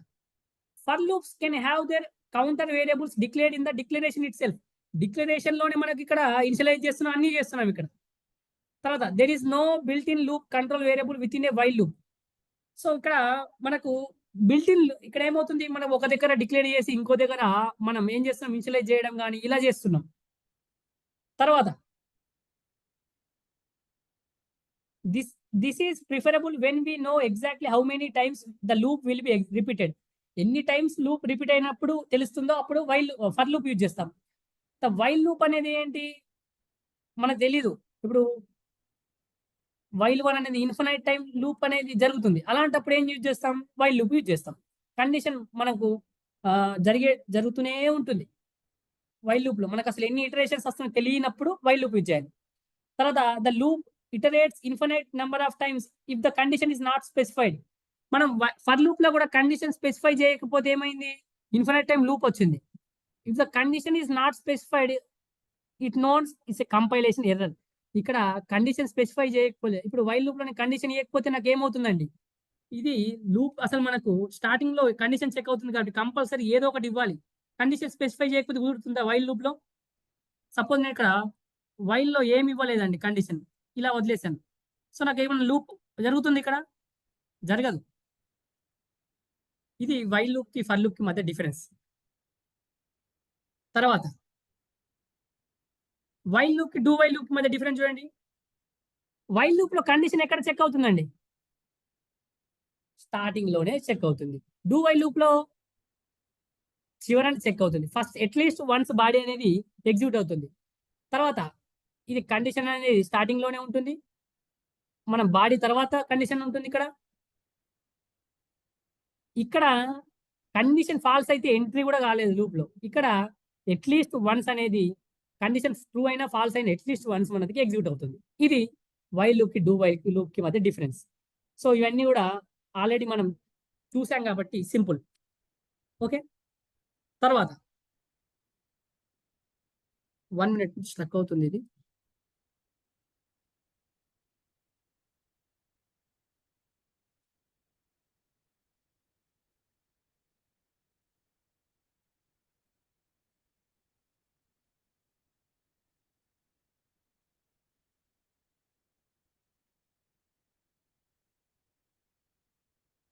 Speaker 1: for loops can have their counter variables declared in the declaration itself. Declaration లోనే మనకి ఇక్కడ ఇనిషియలైజ్ చేస్తున్నాం, అన్ని చేస్తున్నాం ఇక్కడ. తర్వాత there is no built in loop control variable within a while loop. So ఇక్కడ మనకు బిల్ట్ ఇన్ ఇక్కడ ఏమవుతుంది, మనం ఒక దగ్గర డిక్లేర్ చేసి ఇంకో దగ్గర మనం ఏం చేస్తున్నాం, ఇనిషియలైజ్ చేయడం కానీ ఇలా చేస్తున్నాం. తర్వాత this is preferable when we know exactly how many times the loop will be repeated. ఎన్ని టైమ్స్ లూప్ రిపీట్ అయినప్పుడు తెలుస్తుందో అప్పుడు ఫర్ లూప్ యూజ్ చేస్తాం. ద వైల్ లూప్ అనేది ఏంటి మనకు తెలీదు. ఇప్పుడు వైల్ 1 అనేది ఇన్ఫినైట్ టైం లూప్ అనేది జరుగుతుంది. అలాంటప్పుడు ఏం యూజ్ చేస్తాం, వైల్ లూప్ యూజ్ చేస్తాం. కండిషన్ మనకు జరుగుతూనే ఉంటుంది. వైల్ లూప్ లో మనకు అసలు ఎన్ని ఇటరేషన్స్ వస్తున్నాయో తెలియనప్పుడు వైల్ లూప్ యూజ్ చేయాలి. తర్వాత the loop iterates infinite number of times if the condition is not specified. మనం ఫర్ లూప్ లో కూడా కండిషన్ స్పెసిఫై చేయకపోతే ఏమైంది, ఇన్ఫినైట్ టైం లూప్ వచ్చింది. If the condition is not specified it knows it's a compilation error. ఇక్కడ condition specify చేయకపోతే, ఇప్పుడు while loop లోని కండిషన్ ఇవ్వకపోతే నాకు ఏమవుతుందండి, ఇది లూప్ అసలు మనకు స్టార్టింగ్ లో కండిషన్ చెక్ అవుతుంది కాబట్టి కంపల్సరీ ఏదో ఒకటి ఇవ్వాలి. కండిషన్ స్పెసిఫై చేయకపోతే కుదురుతుందా వైల్ లూప్ లో? సపోజ్ నేను ఇక్కడ వైల్ లో ఏమి ఇవ్వలేదండి, కండిషన్ ఇలా వదిలేసాను. సో నాకు ఏమైనా లూప్ జరుగుతుంది ఇక్కడ? జరగదు. ఇది వైల్ లూప్ కి ఫర్ లూప్ కి మధ్య డిఫరెన్స్. తర్వాత వైల్ లూప్ కి డూ వైల్ లూప్ కి మధ్య డిఫరెన్స్ చూడండి. వైల్ లూప్ లో కండిషన్ ఎక్కడ చెక్ అవుతుందండి, స్టార్టింగ్ లోనే చెక్ అవుతుంది. డూ వైల్ లూప్ లో చివరని చెక్ అవుతుంది. ఫస్ట్ అట్లీస్ట్ వన్స్ బాడీ అనేది ఎగ్జిక్యూట్ అవుతుంది. తర్వాత ఇది కండిషన్ అనేది స్టార్టింగ్ లోనే ఉంటుంది, మనం బాడీ తర్వాత కండిషన్ ఉంటుంది. ఇక్కడ కండిషన్ ఫాల్స్ అయితే ఎంట్రీ కూడా కాలేదు లూప్ లో. ఇక్కడ అట్లీస్ట్ వన్స్ అనేది కండిషన్ ట్రూ అయినా ఫాల్స్ అయినా అట్లీస్ట్ వన్స్ మనకి ఎగ్జిక్యూట్ అవుతుంది. ఇది వైల్ లూప్ కి డూ వైల్ లూప్ కి మధ్య డిఫరెన్స్. సో ఇవన్నీ కూడా ఆల్రెడీ మనం చూసాం కాబట్టి సింపుల్. ఓకే, తర్వాత 1 minute స్ట్రక్ అవుతుంది ఇది.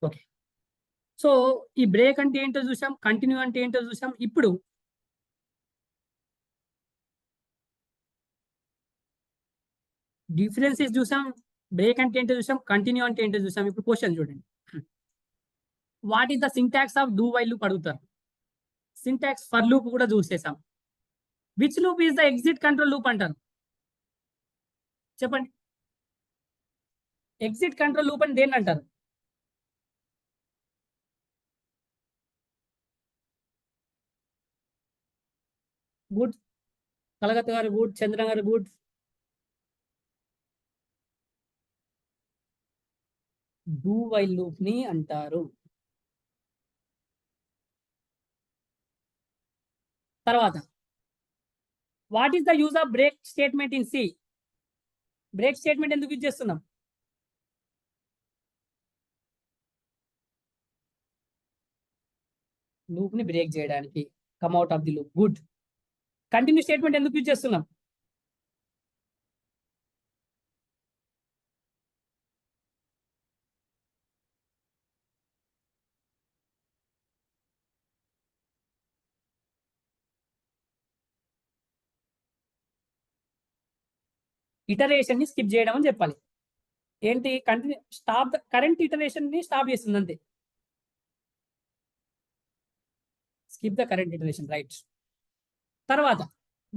Speaker 1: ఓకే, సో ఈ బ్రేక్ అంటే ఏంటో చూసాం, కంటిన్యూ అంటే ఏంటో చూసాం. ఇప్పుడు డిఫరెన్సెస్ చూసాం, బ్రేక్ అంటే ఏంటో చూసాం, కంటిన్యూ అంటే ఏంటో చూసాం. ఇప్పుడు క్వశ్చన్ చూడండి, what is the syntax of do while loop అడుగుతారు. సింటాక్స్ ఫర్ లూప్ కూడా చూసేసాం. Which loop is the exit control loop అంటారు, చెప్పండి. ఎగ్జిట్ కంట్రోల్ లూప్ అని దేన్ని అంటారు? గుడ్, కలగత్త గారు గుడ్, చంద్ర గారు గుడ్. డూ వైల్ లూప్ ని అంటారు. తర్వాత what is the use of break statement in C. Break statement ఎందుకు యూజ్ చేస్తున్నాం? లూప్ ని బ్రేక్ చేయడానికి, come out of the loop. Good. Continue statement ఎందుకు యూజ్ చేస్తున్నాం? ఇటరేషన్ ని స్కిప్ చేయడం అని చెప్పాలి. ఏంటి, continue stop the current iteration ని స్టాప్ చేస్తుంది అంతే. Skip the current iteration, right. తర్వాత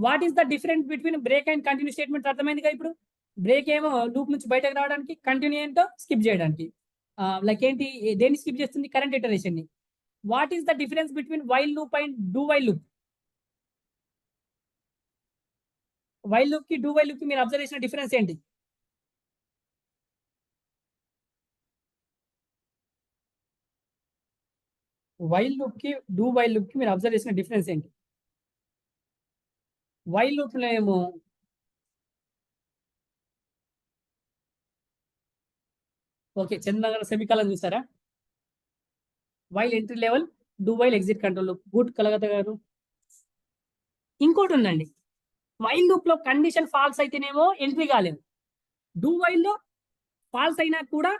Speaker 1: what is the difference between break and continue statement అర్థమైందిగా. ఇప్పుడు బ్రేక్ ఏమో లూప్ నుంచి బయటకు రావడానికి, కంటిన్యూ ఏంటో స్కిప్ చేయడానికి. లైక్ ఏంటి, దేన్ని స్కిప్ చేస్తుంది, కరెంట్ ఇటరేషన్ ని. What is the difference between while loop and do while loop? While loop కి డూ వైల్ లూప్ కి మీరు అబ్జర్వ్ చేసిన డిఫరెన్స్ ఏంటి? వైల్ లూప్ కి డూ వైల్ లూప్ కి మీరు అబ్జర్వ్ చేసిన డిఫరెన్స్ ఏంటి? వైల్ లూప్ లో ఏమో ఓకే, చంద్రనగర్ సెమికాలం చూసారా? While entry level, do while exit control loop. Good కలగత గారు. ఇంకోటి ఉందండి, వైల్ లూప్ లో కండిషన్ ఫాల్స్ అయితేనేమో ఎంట్రీ కాలేదు. డూ వైల్ లో ఫాల్స్ అయినా కూడా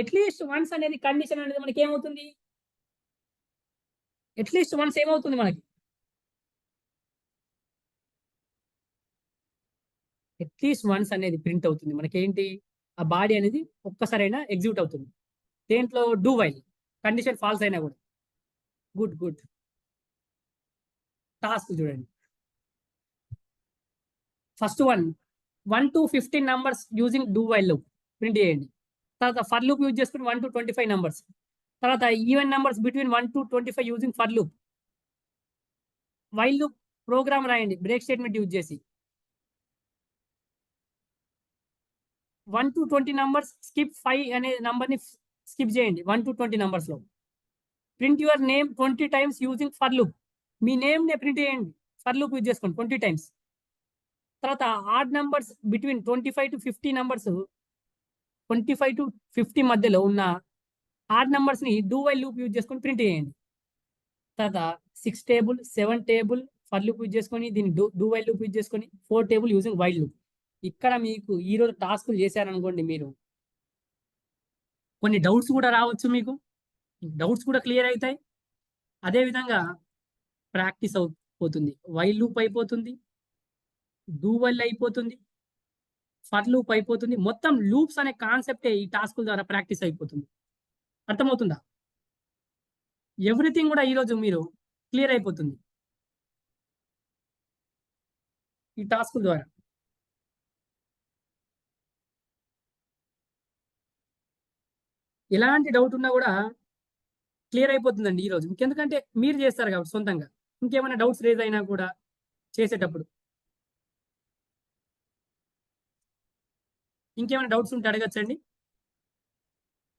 Speaker 1: అట్లీస్ట్ వన్స్ అనేది కండిషన్ అనేది మనకి ఏమవుతుంది? అట్లీస్ట్ వన్స్ ఏమవుతుంది మనకి? అట్లీస్ట్ వన్స్ అనేది ప్రింట్ అవుతుంది మనకి. ఏంటి? ఆ బాడీ అనేది ఒక్కసారైనా ఎగ్జిక్యూట్ అవుతుంది. దేంట్లో? Do while. కండిషన్ ఫాల్స్ అయినా కూడా. Good good. టాస్క్ చూడండి. First 1 to 15 numbers using do while loop print చేయండి. తర్వాత ఫర్ లూప్ యూజ్ చేసుకుని 1 to 25 నంబర్స్. తర్వాత even numbers between 1 to 25 using for loop. While loop program రాయండి బ్రేక్ స్టేట్మెంట్ యూజ్ చేసి. 1 to 20 numbers skip 5 అనే number ని skip చేయండి 1 to 20 numbers లో. Print your name 20 times using for loop. Me name నే print చేయండి for loop use చేసుకోండి 20 times. తర్వాత add numbers between 25 to 50 numbers, 25 to 50 మధ్యలో ఉన్న ఆడ్ నంబర్స్ ని డూ వైల్ లూప్ యూజ్ చేసుకొని ప్రింట్ చేయండి. తర్వాత 6 table, 7 table for loop use చేసుకొని దీన్ని డూ వైల్ లూప్ యూజ్ చేసుకొని 4 టేబుల్ యూజింగ్ వైల్ లూప్. ఇక్కడ మీకు ఈ రోజు టాస్క్లు చేశారనుకోండి, మీరు కొన్ని డౌట్స్ కూడా రావచ్చు, మీకు డౌట్స్ కూడా క్లియర్ అవుతాయి. అదేవిధంగా ప్రాక్టీస్ అయిపోతుంది. వైల్ లూప్ అయిపోతుంది, డూ వైల్ అయిపోతుంది, ఫర్ లూప్ అయిపోతుంది. మొత్తం లూప్స్ అనే కాన్సెప్టే ఈ టాస్క్ ద్వారా ప్రాక్టీస్ అయిపోతుంది. అర్థమవుతుందా? ఎవ్రీథింగ్ కూడా ఈరోజు మీరు క్లియర్ అయిపోతుంది ఈ టాస్క్ ద్వారా. ఎలాంటి డౌట్ ఉన్నా కూడా క్లియర్ అయిపోతుందండి ఈరోజు. ఇంకెందుకంటే మీరు చేస్తారు కాబట్టి సొంతంగా. ఇంకేమైనా డౌట్స్ రేజ్ అయినా కూడా చేసేటప్పుడు ఇంకేమైనా డౌట్స్ ఉంటే అడగచ్చండి.